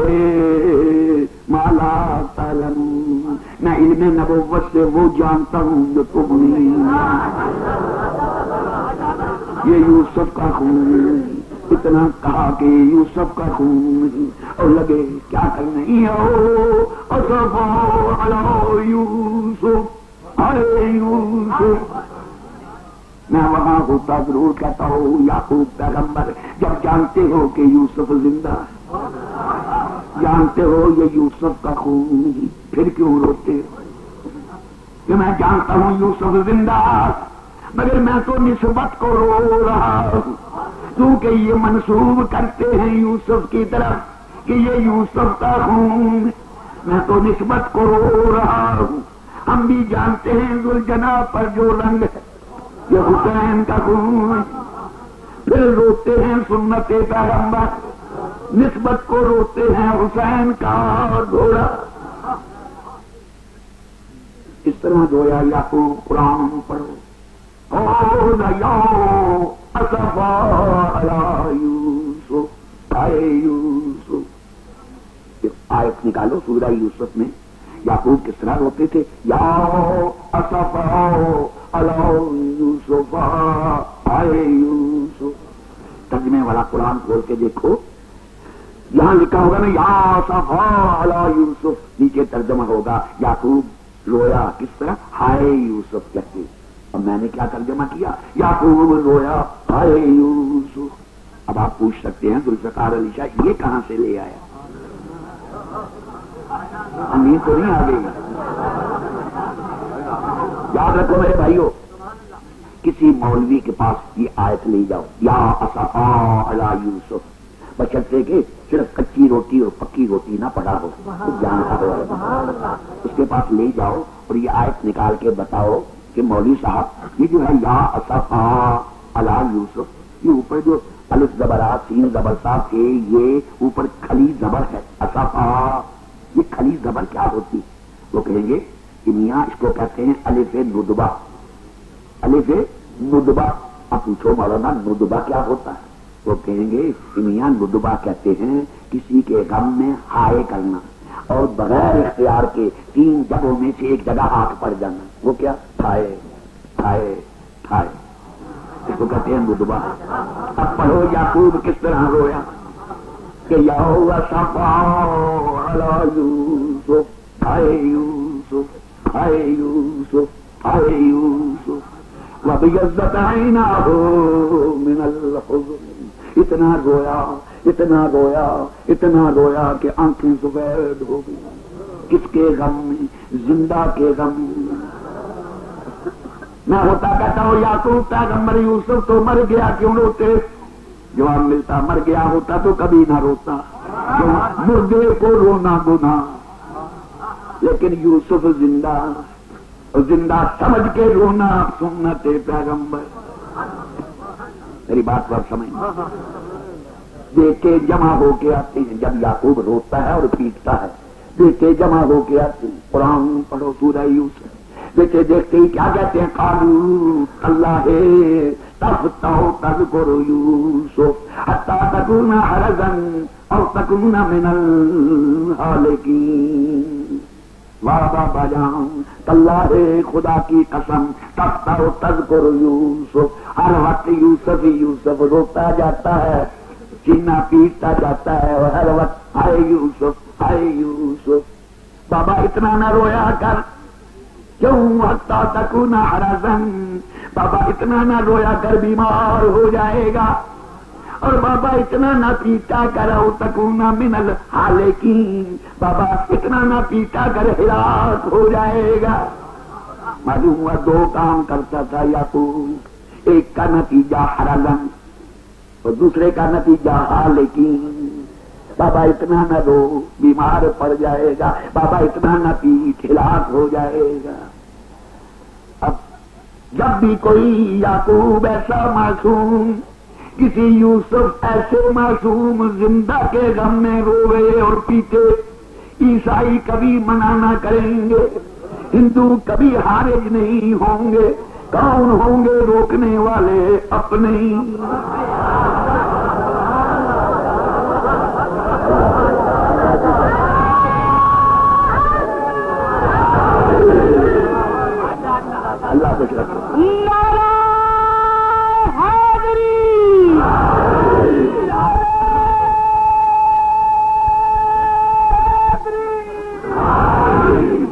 ما لا تعلمون، میں علم نبوت سے وہ جانتا ہوں جو تم نہیں۔ یہ یوسف کا خون، اتنا کہا کہ یوسف کا خون، اور لگے کیا کرنا اصف علی یوسف، ارے یوسف۔ میں وہاں ہوتا ضرور کہتا ہوں یعقوب پیغمبر، جب جانتے ہو کہ یوسف زندہ ہے، جانتے ہو یہ یوسف کا خون نہیں، پھر کیوں روتے ہو؟ کہ میں جانتا ہوں یوسف زندہ مگر میں تو نسبت کو رو رہا ہوں، کیونکہ یہ منسوب کرتے ہیں یوسف کی طرف کہ یہ یوسف کا خون، میں تو نسبت کو رو رہا ہوں۔ ہم بھی جانتے ہیں ذوالجناح پر جو رنگ ہے یہ حسین کا خون، پھر روتے ہیں سنت پیغمبر، نسبت کو روتے ہیں حسین کا گھوڑا۔ اس طرح رویا یعقوب، قرآن پڑھو، اصفا علی یوسف، آئے یوسف۔ آیت نکالو سورہ یوسف میں یعقوب کس طرح روتے تھے، یا اصفا علی یوسف، آئے یوسف۔ ترجمے والا قرآن کھول کے دیکھو، یہاں لکھا ہوگا نا یا اصفا علی یوسف، نیچے ترجمہ ہوگا یعقوب رویا کس طرح، ہائے یوسف کہتے۔ اور میں نے کیا ترجمہ کیا، یعقوب رویا ہائے یوسف۔ اب آپ پوچھ سکتے ہیں ذوالفقار علی شاہ یہ کہاں سے لے آیا؟ امید تو نہیں آ گئی؟ یاد رکھو میرے بھائیو، کسی مولوی کے پاس یہ آیت لے جاؤ یا اصفا علی یوسف، بشرطے کہ صرف کچی روٹی اور پکی روٹی نہ پڑا ہو، جانتا ہو، اس کے پاس لے جاؤ اور یہ آیت نکال کے بتاؤ کہ مولوی صاحب یہ جو ہے یا اصفا علی یوسف، یہ اوپر جو الف زبرات سین زبر صاحب کے یہ اوپر کھلی زبر ہے اصفا، یہ کھلی زبر کیا ہوتی؟ وہ کہیں گے کہ میاں اس کو کہتے ہیں الف ندبہ، الف ندبہ۔ اب پوچھو مولانا ندبہ کیا ہوتا ہے؟ وہ کہیں گے کہ میاں ندبہ کہتے ہیں کسی کے غم میں ہائے کرنا اور بغیر اختیار کے 3 جگہوں میں سے ایک جگہ ہاتھ پڑ جانا، وہ کیا ہائے ہائے ہائے، اس کو کہتے ہیں ندبہ۔ اب پڑھو یعقوب کس طرح رویا کہ یا اصفا علی یوسف، ہائے یوسف، ہائے یوسف، ہائے یوسف، وَبِيَضَّتْ عَيْنَاهُ مِنَ الْحُزْنِ، اتنا رویا اتنا رویا اتنا رویا کہ آنکھیں سفید ہو گئی۔ کس کے غم میں؟ زندہ کے غم میں۔ میں ہوتا کہتا ہوں یعقوب پیغمبر یوسف تو مر گیا کیوں روتے؟ جواب ملتا مر گیا ہوتا تو کبھی نہ روتا، مردے کو رونا گناہ، لیکن یوسف زندہ زندہ سمجھ کے رونا سنت پیغمبر. میری بات پر سمجھ. بیٹے جمع ہو کے آتے ہیں جب یعقوب روتا ہے اور پیٹتا ہے. بیٹے جمع ہو کے آتے ہیں. قرآن پڑھو سورہ یوسف. بیٹے دیکھتے ہی کیا کہتے ہیں؟ قالو اللہ تفتح تذکر یوسف حتی تکون حرزا او تکون من الہالکین. واہ بابا جان، اللہ خدا کی قسم، تفتح تذکر یوسف، ہر وقت یوسف ہی یوسف روتا جاتا ہے، سینہ پیٹتا جاتا ہے، اور ہر وقت آئے یوسف آئے یوسف. بابا اتنا نہ رویا کر، کیوں؟ حتی تکون حرزا، بابا اتنا نہ رویا کر، بیمار ہو جائے گا. اور بابا اتنا نہ پیٹا کر، او تکون من الحالکین، بابا اتنا نہ پیٹا کر، ہلاک ہو جائے گا. معلوم ہوا دو کام کرتا تھا یعقوب، ایک کا نتیجہ حرزن اور دوسرے کا نتیجہ حالکین. بابا اتنا نہ دو، بیمار پڑ جائے گا. بابا اتنا نہ پیٹ، ہلاک ہو جائے گا. اب جب بھی کوئی یعقوب ایسا معصوم، کسی یوسف ایسے معصوم زندہ کے غم میں روئے اور پیٹے، عیسائی کبھی منع نہ کریں گے، ہندو کبھی حارج نہیں ہوں گے. کون ہوں گے روکنے والے؟ اپنے ہی. اللہ خوش رکھے.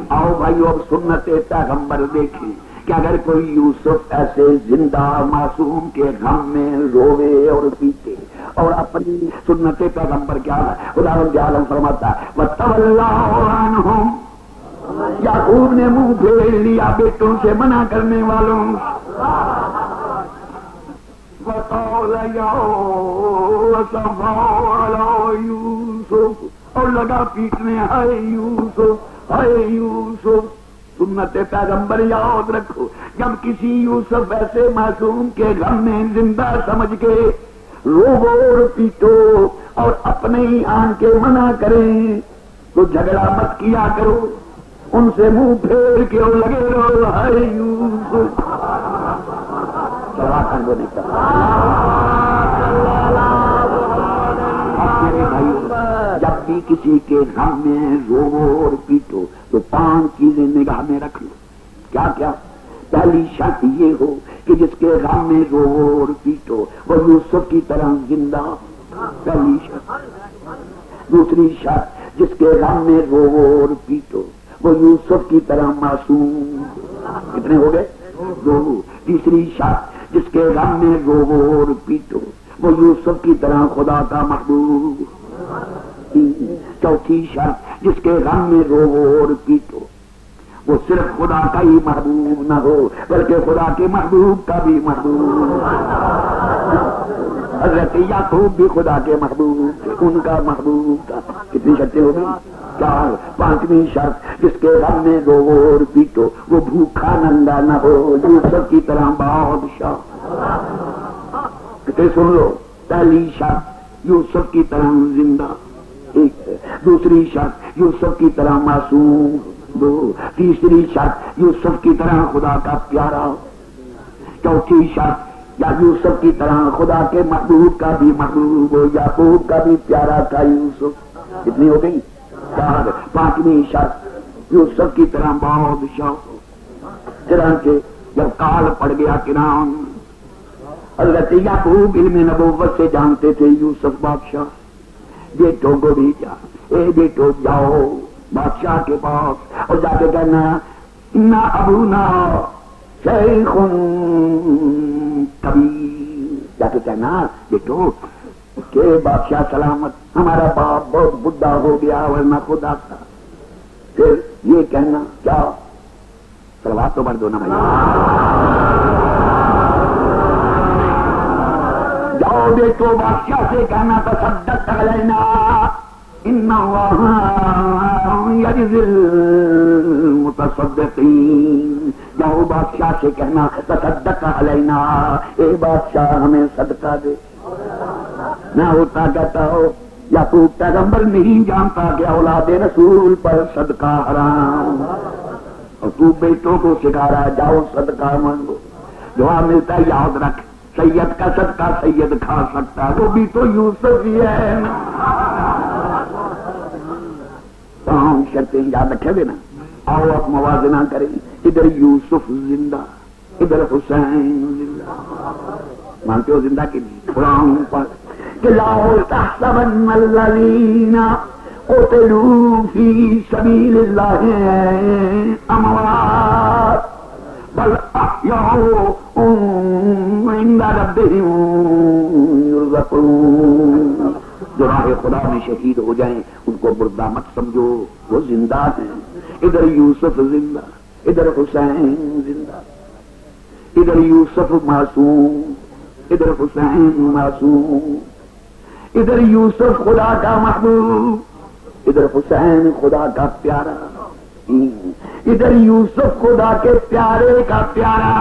آؤ بھائیو، اب سنت پیغمبر دیکھیں کہ اگر کوئی یوسف ایسے زندہ معصوم کے غم میں روے اور پیٹے، اور اپنی سنت پیغمبر کیا ہے؟ خدا رب عالم فرماتا ہے وَتَوَلَّىٰ عَنْهُمْ، یعقوب نے منہ پھیر لیا بیٹوں سے منع کرنے والوں. وَقَالَ يَا یوسف، اور لگا پیٹنے، ہائے یوسف ہائے یوسف. سنت پیغمبر یاد رکھو، جب کسی یوسف ایسے معصوم کے غم میں زندہ سمجھ کے رو اور پیٹو اور اپنے ہی آن کے منع کریں تو جھگڑا مت کیا کرو، ان سے منہ پھیر کے اور لگے رہو ہائے یوسف. میرے بھائی، جب بھی کسی کے غم میں رو اور پیٹو تو 5 چیزیں نگاہ میں رکھ لو. کیا کیا؟ پہلی شرط یہ ہو کہ جس کے غم میں رو اور پیٹو وہ یوسف کی طرح زندہ، پہلی شرط. دوسری شرط، جس کے غم میں رو اور پیٹو وہ یوسف کی طرح معصوم. کتنے ہو گئے؟ 2. تیسری شرط، جس کے غم میں رو اور پیٹو وہ یوسف کی طرح خدا کا محبوب. چوتھی شرط، جس کے غم میں رو اور پیٹو وہ صرف خدا کا ہی محبوب نہ ہو بلکہ خدا کے محبوب کا بھی محبوب. حضرت یعقوب بھی خدا کے محبوب تھے، ان کا محبوب تھا. کتنی شرطیں ہو گئی؟ 4. 5ویں شرط، جس کے غم میں رو اور پیٹو وہ بھوکھا ننگا نہ ہو، یوسف کی طرح بادشاہ. کتنے سن لو. پہلی شرط، یوسف کی طرح زندہ. ایک. دوسری شرط، یوسف کی طرح معصوم. 2. تیسری شرط، یوسف کی طرح خدا کا پیارا. چوتھی شرط، یا یوسف کی طرح خدا کے محبوب کا بھی محبوب ہو، یعقوب کا بھی پیارا تھا یوسف. کتنی ہو گئی؟ 4. 5ویں شرط، یوسف کی طرح بادشاہ ہو. چنانچہ جب کال پڑ گیا کرام، حضرت یعقوب علم نبوت سے جانتے تھے یوسف بادشاہ. بیٹوں کو بھی اے بیٹو جاؤ بادشاہ کے پاس اور جا کے کہنا نہ ابونا شیخ کبیر. جا کے کہنا بیٹو کہ بادشاہ سلامت، ہمارا باپ بہت بڈھا ہو گیا ورنہ خدا تھا. پھر یہ کہنا کیا؟ سلوات تو بڑھ دو نا بھائی. جاؤ بیٹو بادشاہ سے کہنا تصدق علینا، ان اللہ یجزی المتصدقین، جاؤ بادشاہ سے کہنا تصدق علینا، اے بادشاہ ہمیں صدقہ دے۔ نہ ہوتا کہتا ہو یعقوب پیغمبر نہیں جانتا کہ اولاد رسول پر صدقہ حرام، اور تو بیٹوں کو سکھا رہا ہے جاؤ صدقہ مانگو۔ جواب ملتا ہے یاد رکھ، سید کا صدقہ سید کھا سکتا ہے، وہ بھی تو یوسف ہی ہے۔ تمام شرطیں یاد رکھے گے نا۔ آؤ آپ موازنہ کریں، ادھر یوسف زندہ، ادھر حسین زندہ، مانتے ہو زندہ کہ نہیں؟ قرآن پر کہ لا تحسبن الذین قتلوا فی سبیل اللہ اموات بل احیاء عند ربہم یرزقون، جو راہ خدا میں شہید ہو جائیں ان کو مردہ مت سمجھو، وہ زندہ ہیں۔ ادھر یوسف زندہ، ادھر حسین زندہ، ادھر یوسف معصوم، ادھر حسین معصوم، ادھر یوسف خدا کا محبوب، ادھر حسین خدا کا پیارا، ادھر یوسف خدا کے پیارے کا پیارا،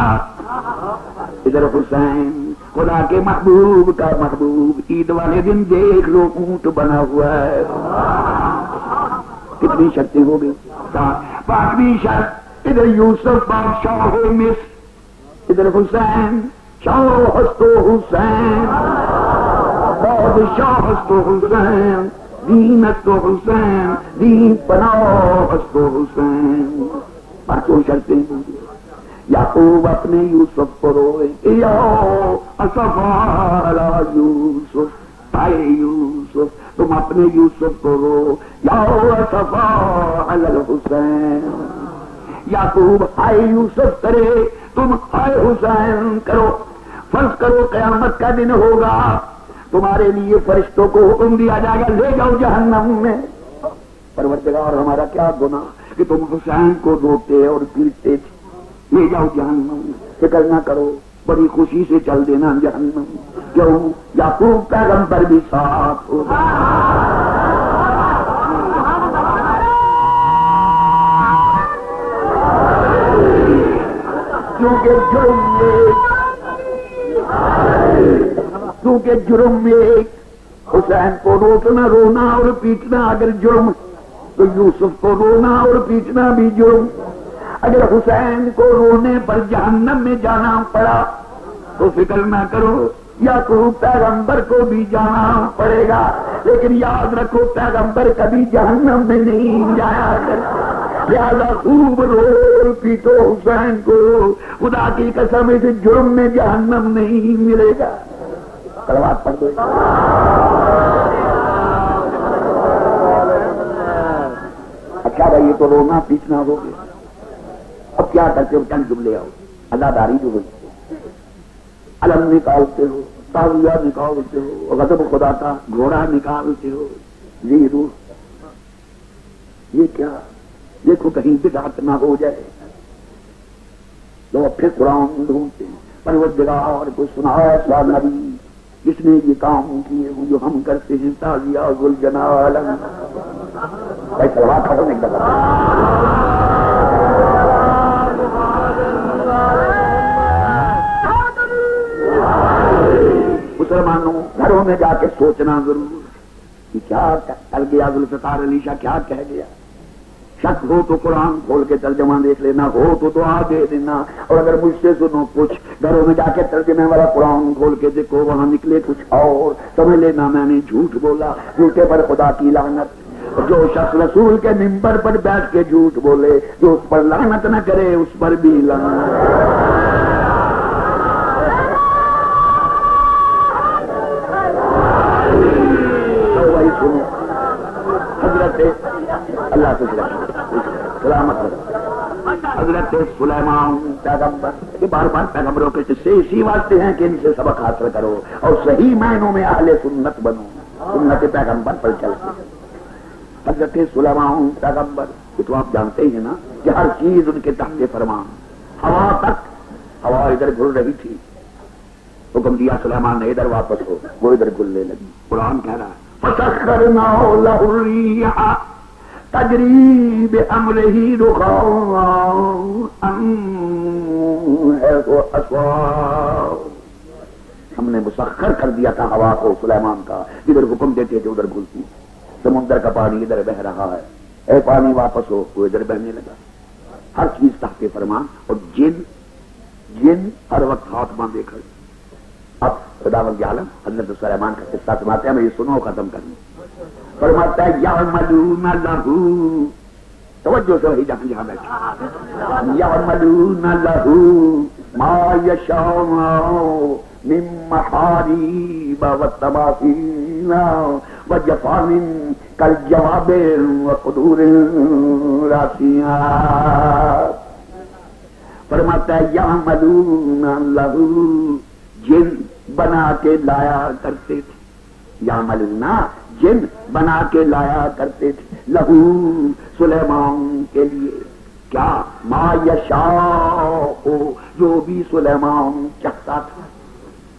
ادھر حسین خدا کے محبوب کا محبوب۔ عید والے دن دیکھ لو اونٹ بنا ہوا ہے، کتنی شرطیں ہو گئی؟ پانچویں شرط، ادھر یوسف بادشاہ مصر، ادھر حسین شاہ ہست حسین، بادشاہ ہست حسین، دینت حسین، دین پناہ ہست حسین۔ پانچوں شرطیں ہوں گی۔ یعقوب اپنے یوسف کو روئے یا اسفا علی یوسف، اے یوسف تم اپنے یوسف کو رو، یا اسفا علی الحسین۔ یعقوب ہائے یوسف کرے، تم ہائے حسین کرو۔ فرض کرو قیامت کا دن ہوگا، تمہارے لیے فرشتوں کو حکم دیا جائے گا لے جاؤ جہنم میں۔ پروردگار ہمارا کیا گناہ کہ تم حسین کو روتے اور پیٹتے تھے، لے جاؤ جہنم، فکر نہ کرو، بڑی خوشی سے چل دینا جہنم۔ کیوں؟ یعقوب پیغمبر بھی ساتھ ہو۔ کیونکہ جرم ایک، حسین کو روکنا رونا اور پیٹنا اگر جرم تو یوسف کو رونا اور پیٹنا بھی جرم۔ اگر حسین کو رونے پر جہنم میں جانا پڑا تو فکر نہ کرو، یعقوب پیغمبر کو بھی جانا پڑے گا، لیکن یاد رکھو پیغمبر کبھی جہنم میں نہیں جایا کرتا۔ لہذا خوب رو پیٹو حسین کو، خدا کی قسم اس جرم میں جہنم نہیں ملے گا۔ تلوار پڑھ دو۔ اچھا بھائی یہ تو رونا پیٹنا ہو گیا، اب کیا کرتے ہو؟ چند جملے آؤ، اللہ داری جو بولتے ہو، علم نکالتے ہو، تازیہ نکالتے ہو، غضب خدا کا گھوڑا نکالتے ہو، یہ روح یہ کیا؟ دیکھو کہیں بدعت نہ ہو جائے، لوگ پھر قرآن ڈھونڈتے ہیں۔ پروردگار کو سنا ایسا نبی جس نے یہ کام کیے ہوں جو ہم کرتے ہیں، تازیہ ذوالجلال۔ بھائی سلوات پڑھو ایک دفعہ۔ مسلمانوں گھروں میں جا کے سوچنا ضرور کہ کیا کر گیا ذوالفقار علی شاہ، کیا کہہ گیا۔ شک ہو تو قرآن کھول کے ترجمہ دیکھ لینا، ہو تو دعا دے دینا، اور اگر مجھ سے سنو کچھ گھروں میں جا کے ترجمے والا قرآن کھول کے دیکھو، وہاں نکلے کچھ اور، سمجھ لینا میں نے جھوٹ بولا، جھوٹے پر خدا کی لعنت۔ جو شخص رسول کے منبر پر بیٹھ کے جھوٹ بولے، جو اس پر لعنت نہ کرے اس پر بھی لعنت۔ حضرت اللہ سے سلامت حضرت سلیمان پیغمبر، یہ بار بار پیغمبروں کے قصے اسی واسطے ہیں کہ ان سے سبق حاصل کرو اور صحیح معنوں میں اہل سنت بنو، سنت پیغمبر پر چلتے۔ حضرت سلیمان پیغمبر یہ تو آپ جانتے ہی ہیں نا کہ ہر چیز ان کے تحت فرمان، ہوا تک، ہوا ادھر گھل رہی تھی، حکم دیا سلیمان نے ادھر واپس ہو، وہ ادھر گلنے لگی۔ قرآن کہہ رہا ہے فسخرنا له الريح تجری بأمرہ رخاء حيث أصاب. ہم نے مسخر کر دیا تھا ہوا کو سلیمان کا، ادھر حکم دیتے تھے ادھر گھلتی. سمندر کا پانی ادھر بہ رہا ہے، اے پانی واپس ہو، وہ ادھر بہنے لگا. ہر چیز تحت فرمان. اور جن ہر وقت ہاتھ باندھے کھڑے. اب خداوند عالم حضرت سلیمان کا قصہ سناتے ہیں، میں یہ سنو ختم کروں. فرماتا ہے یعملون لہ، توجہ سے وہی جہاں بیٹھے، یعملون لہ ما یشاء من محاریب والتماثیل وجفان کالجواب وقدور راسیات. فرماتا ہے یعملون لہ، جن بنا کے لایا کرتے تھے، یعملون جن بنا کے لایا کرتے تھے، لہو سلیمان کے لیے، کیا ما یشاء، جو بھی سلیمان چاہتا تھا.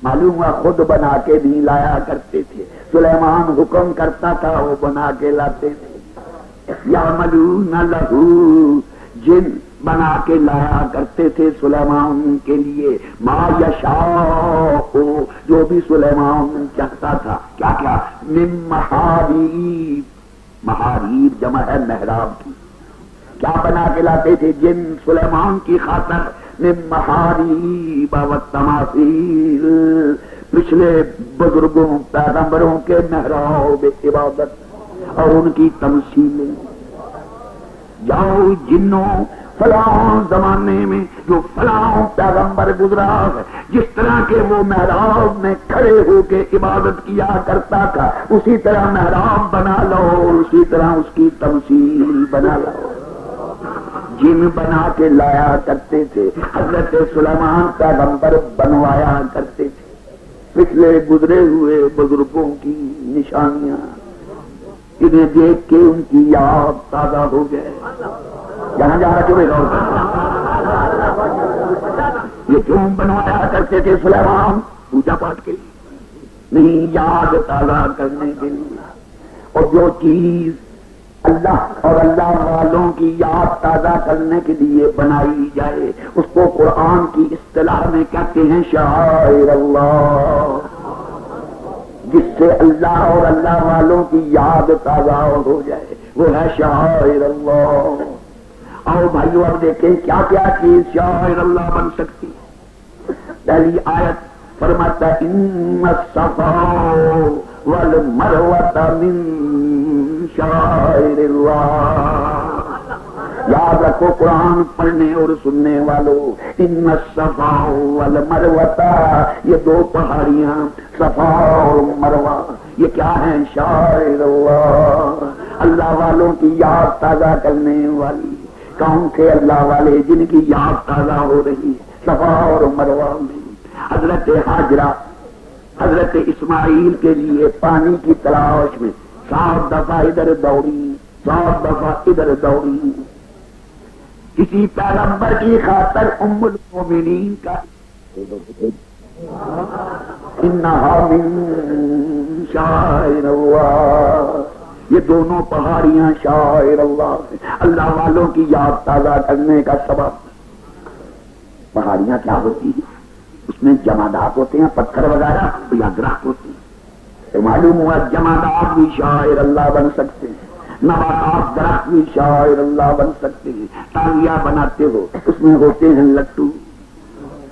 معلوم ہوا خود بنا کے نہیں لایا کرتے تھے، سلیمان حکم کرتا تھا وہ بنا کے لاتے تھے. یعملون لہو، جن بنا کے لایا کرتے تھے سلیمان کے لیے، ما یشاء، جو بھی سلیمان چاہتا تھا. کیا کیا؟ من محاریب، محاریب جمع ہے محراب کی. کیا بنا کے لاتے تھے جن سلیمان کی خاطر؟ من محاریب والتماثیل، پچھلے بزرگوں پیغمبروں کے محراب عبادت اور ان کی تمثیلیں. جاؤ جنوں، فلاں زمانے میں جو فلاں پیغمبر گزرا ہے، جس طرح کے وہ محراب میں کھڑے ہو کے عبادت کیا کرتا تھا، اسی طرح محراب بنا لو، اسی طرح اس کی تمثیل بنا لو. جن بنا کے لایا کرتے تھے، حضرت سلیمان پیغمبر بنوایا کرتے تھے. پچھلے گزرے ہوئے بزرگوں کی نشانیاں، انہیں دیکھ کے ان کی یاد تازہ ہو گئے. جہاں جہاں چلے غور کرتے، یہ کیوں بنوایا کرتے تھے سلیمان؟ پوجا پاٹ کے لیے نہیں، یاد تازہ کرنے کے لیے. اور جو چیز اللہ اور اللہ والوں کی یاد تازہ کرنے کے لیے بنائی جائے، اس کو قرآن کی اصطلاح میں کہتے ہیں شعائر اللہ. جس سے اللہ اور اللہ والوں کی یاد تازہ ہو جائے وہ ہے شعائر اللہ. اور بھائیو اب دیکھیں کیا کیا چیز شعائر اللہ بن سکتی. پہلی آیت فرماتا ہے ان الصفا والمروۃ من شعائر اللہ. یاد رکھو قرآن پڑھنے اور سننے والوں، ان الصفا والمروۃ، یہ دو پہاڑیاں صفا اور مروہ، یہ کیا ہیں؟ شعائر اللہ، اللہ والوں کی یاد تازہ کرنے والی. کون تھے اللہ والے جن کی یاد تازہ ہو رہی ہے صفا اور مروہ میں؟ حضرت ہاجرہ حضرت اسماعیل کے لیے پانی کی تلاش میں 7 دفعہ ادھر دوڑی، 7 دفعہ ادھر دوڑی. کسی پیغمبر کی خاطر ام المومنین کا انہا من شعائر اللہ، یہ دونوں پہاڑیاں شعائر اللہ ہیں، اللہ والوں کی یاد تازہ کرنے کا سبب. پہاڑیاں کیا ہوتی ہیں؟ اس میں جمادات ہوتے ہیں، پتھر وغیرہ یا درخت ہوتے ہیں. تو معلوم ہوا جمادات بھی شاعر اللہ بن سکتے ہیں، نباتات درخت بھی شاعر اللہ بن سکتے ہیں. ٹانگیاں بناتے ہو اس میں ہوتے ہیں لٹو،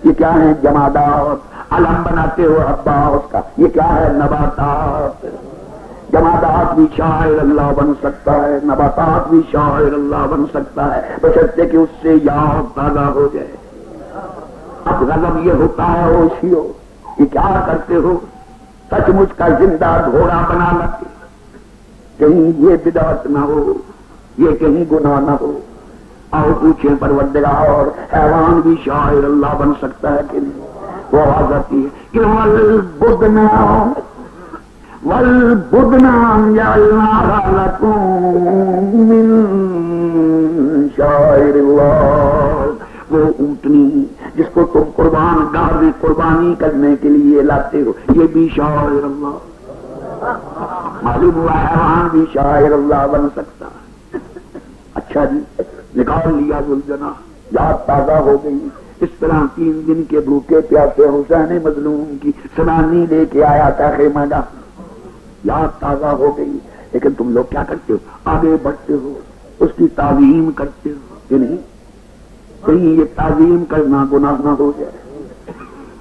یہ کیا ہے؟ جمادات. علم بناتے ہو عباس کا، یہ کیا ہے؟ نباتات. جمادات بھی شاعر اللہ بن سکتا ہے، نباتات بھی شاعر اللہ بن سکتا ہے، بشرطے کہ اس سے یاد تازہ ہو جائے. اب غضب یہ ہوتا ہے ہوشیو، یہ کیا کرتے ہو؟ سچ مچ کا زندہ گھوڑا بنا لاتے، کہیں یہ بدعت نہ ہو، یہ کہیں گناہ نہ ہو. اور پوچھیں پروردگار، حیوان بھی شاعر اللہ بن سکتا ہے کہ نہیں؟ وہ آواز آتی ہے کہ والبدنا جعلناها لكم من شعائر اللہ. وہ اونٹنی جس کو تم قربان گاہ میں قربانی کرنے کے لیے لاتے ہو، یہ بھی شاعر اللہ. معلوم ہوا ہے وہاں بھی شاعر اللہ بن سکتا ہے. اچھا جی نکال لیا ذوالجناح، یاد تازہ ہو گئی. اس طرح 3 دن کے بھوکے پیاسے حسین مظلوم کی سنانی لے کے آیا تھا خیمہ ڈا، یاد تازہ ہو گئی. لیکن تم لوگ کیا کرتے ہو؟ آگے بڑھتے ہو، اس کی تعظیم کرتے ہو کہ نہیں؟ کہیں یہ تعظیم کرنا گناہ نہ ہو جائے.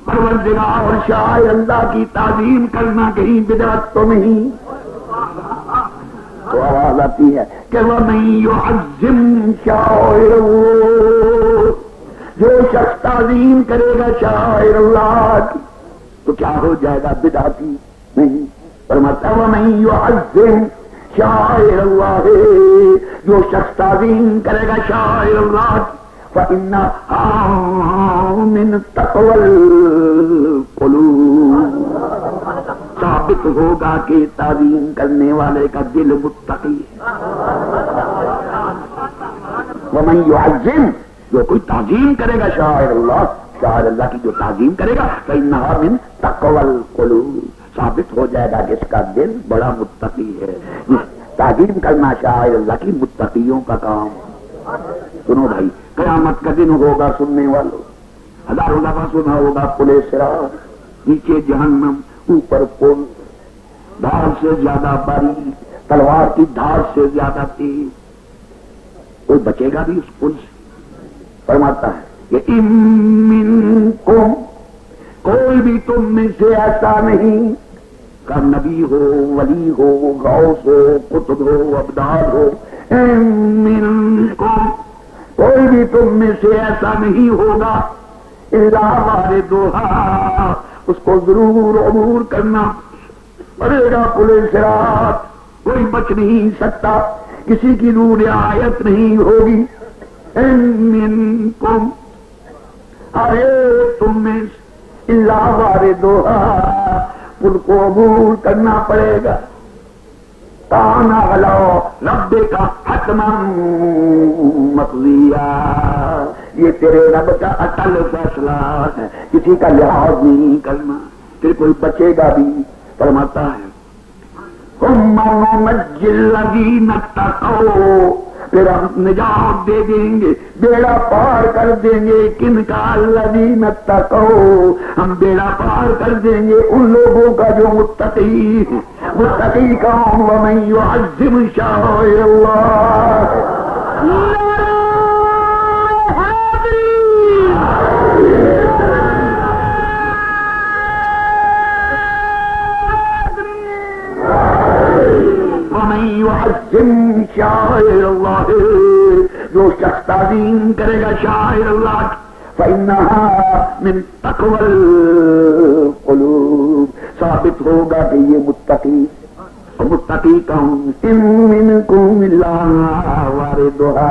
پروردگار اور شاعر اللہ کی تعظیم کرنا کہیں بدعت تو نہیں؟ تو آواز آتی ہے کہ وَمَن يُعَظِّمْ شَعَائِرَ اللَّهِ، جو شخص تعظیم کرے گا شاعر اللہ کی تو کیا ہو جائے گا؟ بدعتی نہیں. فرماتا ہے وَمَن يُعَظِّمْ شَعَائِرَ اللَّهِ، جو شخص تعظیم کرے گا شاعر اللہ کی فَإِنَّهَا مِن تَقْوَى الْقُلُوبِ، ثابت ہوگا کہ تعظیم کرنے والے کا دل متقی ہے. وَمَن يُعَظِّمْ، جو کوئی تعظیم کرے گا شاعر اللہ کی جو تعظیم کرے گا فَإِنَّهَا مِن تَقْوَى الْقُلُوبِ، ثابت ہو جائے گا کہ اس کا دل بڑا متقی ہے. تعظیم کرنا شاعر اللہ کی متقیوں کا کام. سنو بھائی، قیامت کا دن ہوگا سننے والوں، ہزاروں دفعہ سنا ہوگا پل صراط، نیچے جہنم، اوپر پل، دھار سے زیادہ باریک، تلوار کی دھار سے زیادہ تیز. کوئی بچے گا بھی اس پل سے؟ فرماتا ہے کہ اِن مِّنکُم، کوئی بھی تم میں سے ایسا نہیں کہ نبی ہو، ولی ہو، غوث ہو، قطب ہو، ابدال ہو، اِن مِّنکُم، کوئی بھی تم میں سے ایسا نہیں ہوگا الا واردھا، اس کو ضرور عبور کرنا پڑے گا پل صراط. کوئی بچ نہیں سکتا، کسی کی روح رعایت نہیں ہوگی. ان منکم، ارے تم میں الا واردھا، پل کو عبور کرنا پڑے گا. کان علی ربک حتما مقضیا، یہ تیرے رب کا اٹل فیصلہ ہے، کسی کا لحاظ نہیں کرنا. پھر کوئی بچے گا بھی؟ فرماتا ہے ثم ننجی الذین اتقوا، پھر ہم نجات دے دیں گے، بیڑا پار کر دیں گے. کن کا؟ الذین اتقوا، ہم بیڑا پار کر دیں گے ان لوگوں کا جو متقی ہیں. متقی کون؟ ومن يعظم شعائر اللہ. ومن يعظم شعائر اللہ، جو شخص تعظیم کرے گا شاعر اللہ کی فإنها من تقوى القلوب، ثابت ہوگا کہ یہ متقی. متقی کون؟ ان منکم الا واردھا،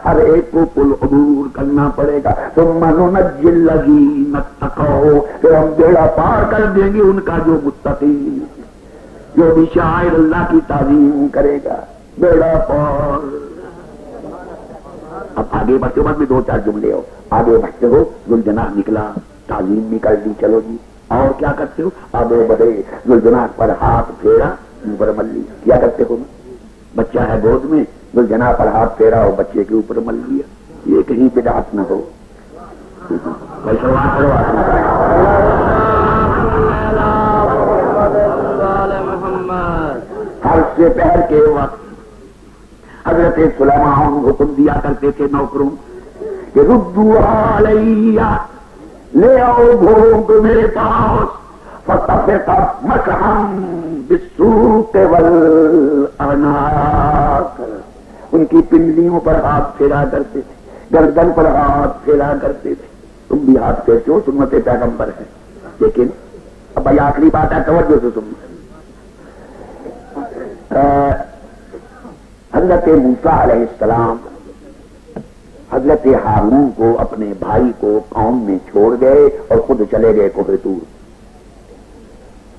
ہر ایک کو پل عبور کرنا پڑے گا. ثم ننجی الذین اتقوا، پھر ہم بیڑا پار کر دیں گے ان کا جو متقی، جو بھی شاعر اللہ کی تعظیم کرے گا. بیڑا پار. اب آگے بڑھتے بعد بھی 2-4 جملے ہو. آگے بڑھتے ہو، ذوالجناح نکلا، تعظیم بھی کر دی، چلو جی اور کیا کرتے ہو؟ آگے بڑھے، ذوالجناح پر ہاتھ پھیرا، اوپر مل لیا. کیا کرتے ہو؟ بچہ ہے گود میں، ذوالجناح پر ہاتھ پھیرا اور بچے کے اوپر مل لیا. یہ کہیں بدعت نہ ہو. ہر سے پہر کے وقت حضرت سلیمان حکم دیا کرتے تھے نوکروں کہ ردو علیہ، لے آؤ گھوڑوں کو میرے پاس. فتفق مسحا بالسوق والاعناق، ان کی پنڈلیوں پر ہاتھ پھیرا کرتے تھے، گردن پر ہاتھ پھیرا کرتے تھے. تم بھی ہاتھ پھیرتے ہو، سنت پیغمبر ہے. لیکن اب بھائی آخری بات ہے، توجہ سے سنو. حضرت موسیٰ علیہ السلام حضرت ہارون کو، اپنے بھائی کو قوم میں چھوڑ گئے اور خود چلے گئے کوہ طور.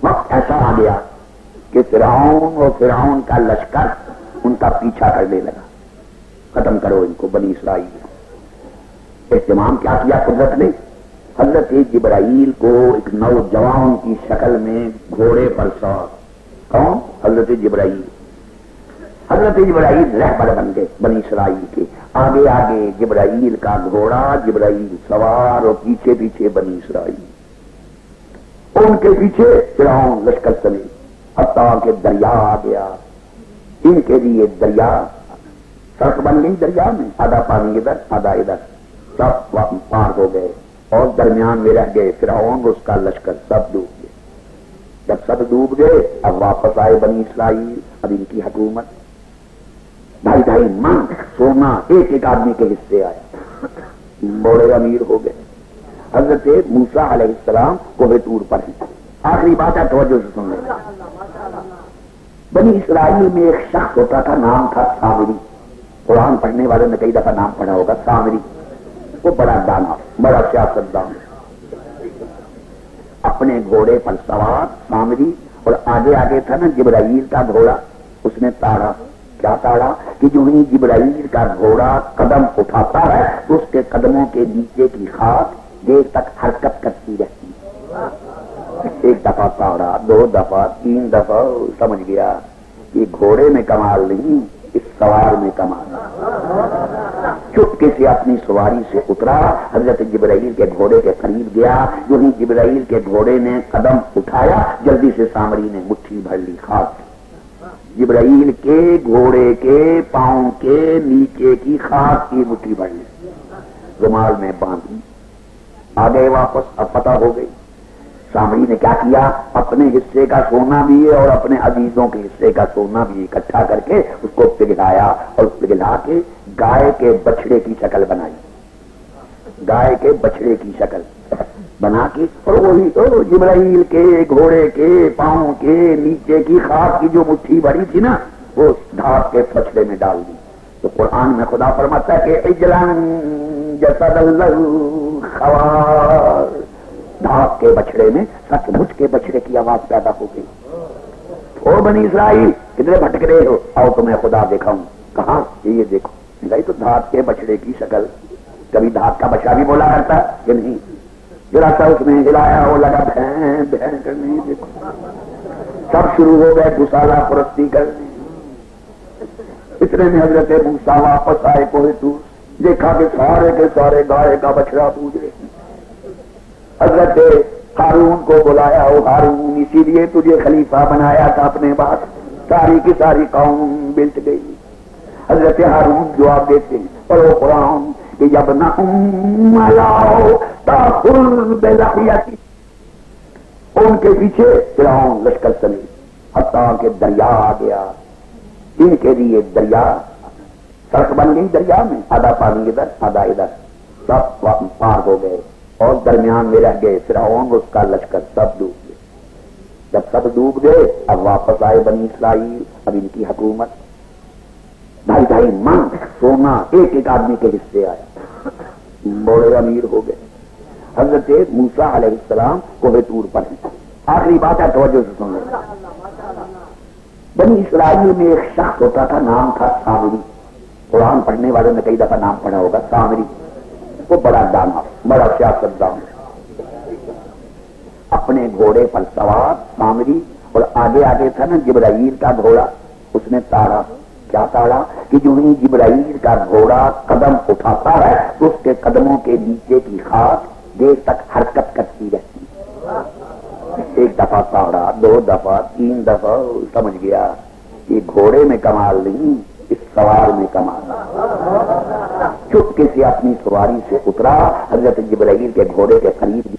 وقت ایسا آ گیا کہ فرعون اور فرعون کا لشکر ان کا پیچھا کرنے لگا. ختم کرو ان کو، بنی اسرائیل. اہتمام کیا کیا قدرت نے؟ حضرت جبرائیل کو ایک نوجوان کی شکل میں گھوڑے پر سوار کون؟ حضرت جبرائیل. حضرت جبرائیل رہبر بن گئے بنی اسرائیل کے. آگے آگے جبرائیل کا گھوڑا، جبرائیل سوار، اور پیچھے پیچھے بنی اسرائیل. ان کے پیچھے فرعون لشکر چلے، حتیٰ کہ دریا آ گیا. ان کے لیے دریا سڑک بن گئی، دریا میں آدھا پانی ادھر آدھا ادھر، سب پار ہو گئے. اور درمیان میں رہ گئے فرعون اور اس کا لشکر، سب ڈوب گئے. جب سب ڈوب گئے اب واپس آئے بنی اسرائیل. اب ان کی حکومت 2.5 من سونا ایک ایک آدمی کے حصے آیا، بڑے امیر ہو گئے. حضرت موسیٰ علیہ السلام کوہ طور پر ہیں. آخری بات ہے، توجہ سے سن لیں. بنی اسرائیل میں ایک شخص ہوتا تھا، نام تھا سامری. قرآن پڑھنے والوں نے کئی دفعہ نام پڑھا ہوگا سامری. وہ بڑا دانا، بڑا سیاستدان، اپنے گھوڑے پر سوار سامری. اور آگے آگے تھا نا جبرائیل کا گھوڑا. اس نے تاڑا، کیا تاڑا کہ جو ہی جبرائیل کا گھوڑا قدم اٹھاتا ہے تو اس کے قدموں کے نیچے کی خاک دیر تک حرکت کرتی رہتی. ایک دفعہ تاڑا، 2 دفعہ، 3 دفعہ، سمجھ گیا کہ گھوڑے میں کمال نہیں، اس سوار میں کمال. چپکے سے اپنی سواری سے اترا، حضرت جبرائیل کے گھوڑے کے قریب گیا. جو ہی جبرائیل کے گھوڑے نے قدم اٹھایا جلدی سے سامری نے مٹھی بھر لی خاک. جبرائیل کے گھوڑے کے پاؤں کے نیچے کی خاک کی مٹھی بھر لی، رومال میں باندھی. آ گئے واپس. اب پتہ ہو گئی. سامری نے کیا کیا؟ اپنے حصے کا سونا بھی اور اپنے عزیزوں کے حصے کا سونا بھی اکٹھا کر کے اس کو پگھلایا، اور پگھلا کے گائے کے بچڑے کی شکل بنائی. گائے کے بچڑے کی شکل بنا کے، اور وہی تو جبرائیل کے گھوڑے کے پاؤں کے نیچے کی خاک کی جو مٹھی بڑی تھی نا، وہ ڈھاک کے بچڑے میں ڈال دی. تو قرآن میں خدا فرماتا ہے کہ اجلن جسد له خوار، ڈھاک کے بچڑے میں سچ مچ کے بچڑے کی آواز پیدا ہو گئی. او بنی اسرائیل کتنے بھٹک رہے ہو، آؤ تمہیں خدا دکھاؤں. کہاں؟ یہ دیکھو. نہیں تو دھات کے بچڑے کی شکل. کبھی دھات کا بچڑا بھی بولا کرتا کہ نہیں؟ ذرا سا اس میں ہلایا، وہ لگا بہن بہن کرنے. دیکھو سب شروع ہو گئے گسالہ پرستی کرنے. اتنے میں حضرت موسیٰ واپس آئے کوہ طور. دیکھا کہ سارے کے سارے گائے کا بچڑا پوج رہے. حضرت ہارون کو بلایا. او ہارون، اسی لیے تجھے خلیفہ بنایا تھا اپنے بعد. ساری کی ساری قوم ملت گئی. حضرت ہارون جواب دیتے ہیں، پڑھو قرآن کہ جب نہ ان کے پیچھے فرعون لشکر چلے، حتیٰ کہ دریا آ گیا. ان کے لیے دریا سڑک بن گئی، دریا میں آدھا پانی ادھر آدھا ادھر، سب پار ہو گئے. اور درمیان میں رہ گئے فرعون اور اس کا لشکر، سب ڈوب گئے. جب سب ڈوب گئے اب واپس آئے بنی اسرائیل. اب ان کی حکومت 2.5 من سونا ایک ایک آدمی کے حصے آیا، بڑے امیر ہو گئے. حضرت موسیٰ علیہ السلام کوہ طور پر ہیں. آخری بات ہے، توجہ سے سن لیں. بنی اسرائیل میں ایک شخص ہوتا تھا، نام تھا سامری. قرآن پڑھنے والوں نے کئی دفعہ نام پڑھا ہوگا سامری. وہ بڑا دانا، بڑا سیاستدان، اپنے گھوڑے پر سوار سامری. اور آگے آگے تھا نا جبرائیل کا گھوڑا. اس نے تاڑا، کیا تاڑا کہ جو ہی جبرائیل کا گھوڑا قدم اٹھاتا ہے تو اس کے قدموں کے نیچے کی خاک دیر تک حرکت کرتی رہتی. ایک دفعہ تاڑا، 2 دفعہ، 3 دفعہ، سمجھ گیا کہ گھوڑے میں کمال نہیں، اس سوار میں کمال. چپکے سے اپنی سواری سے اترا، حضرت جبرائیل کے گھوڑے کے قریب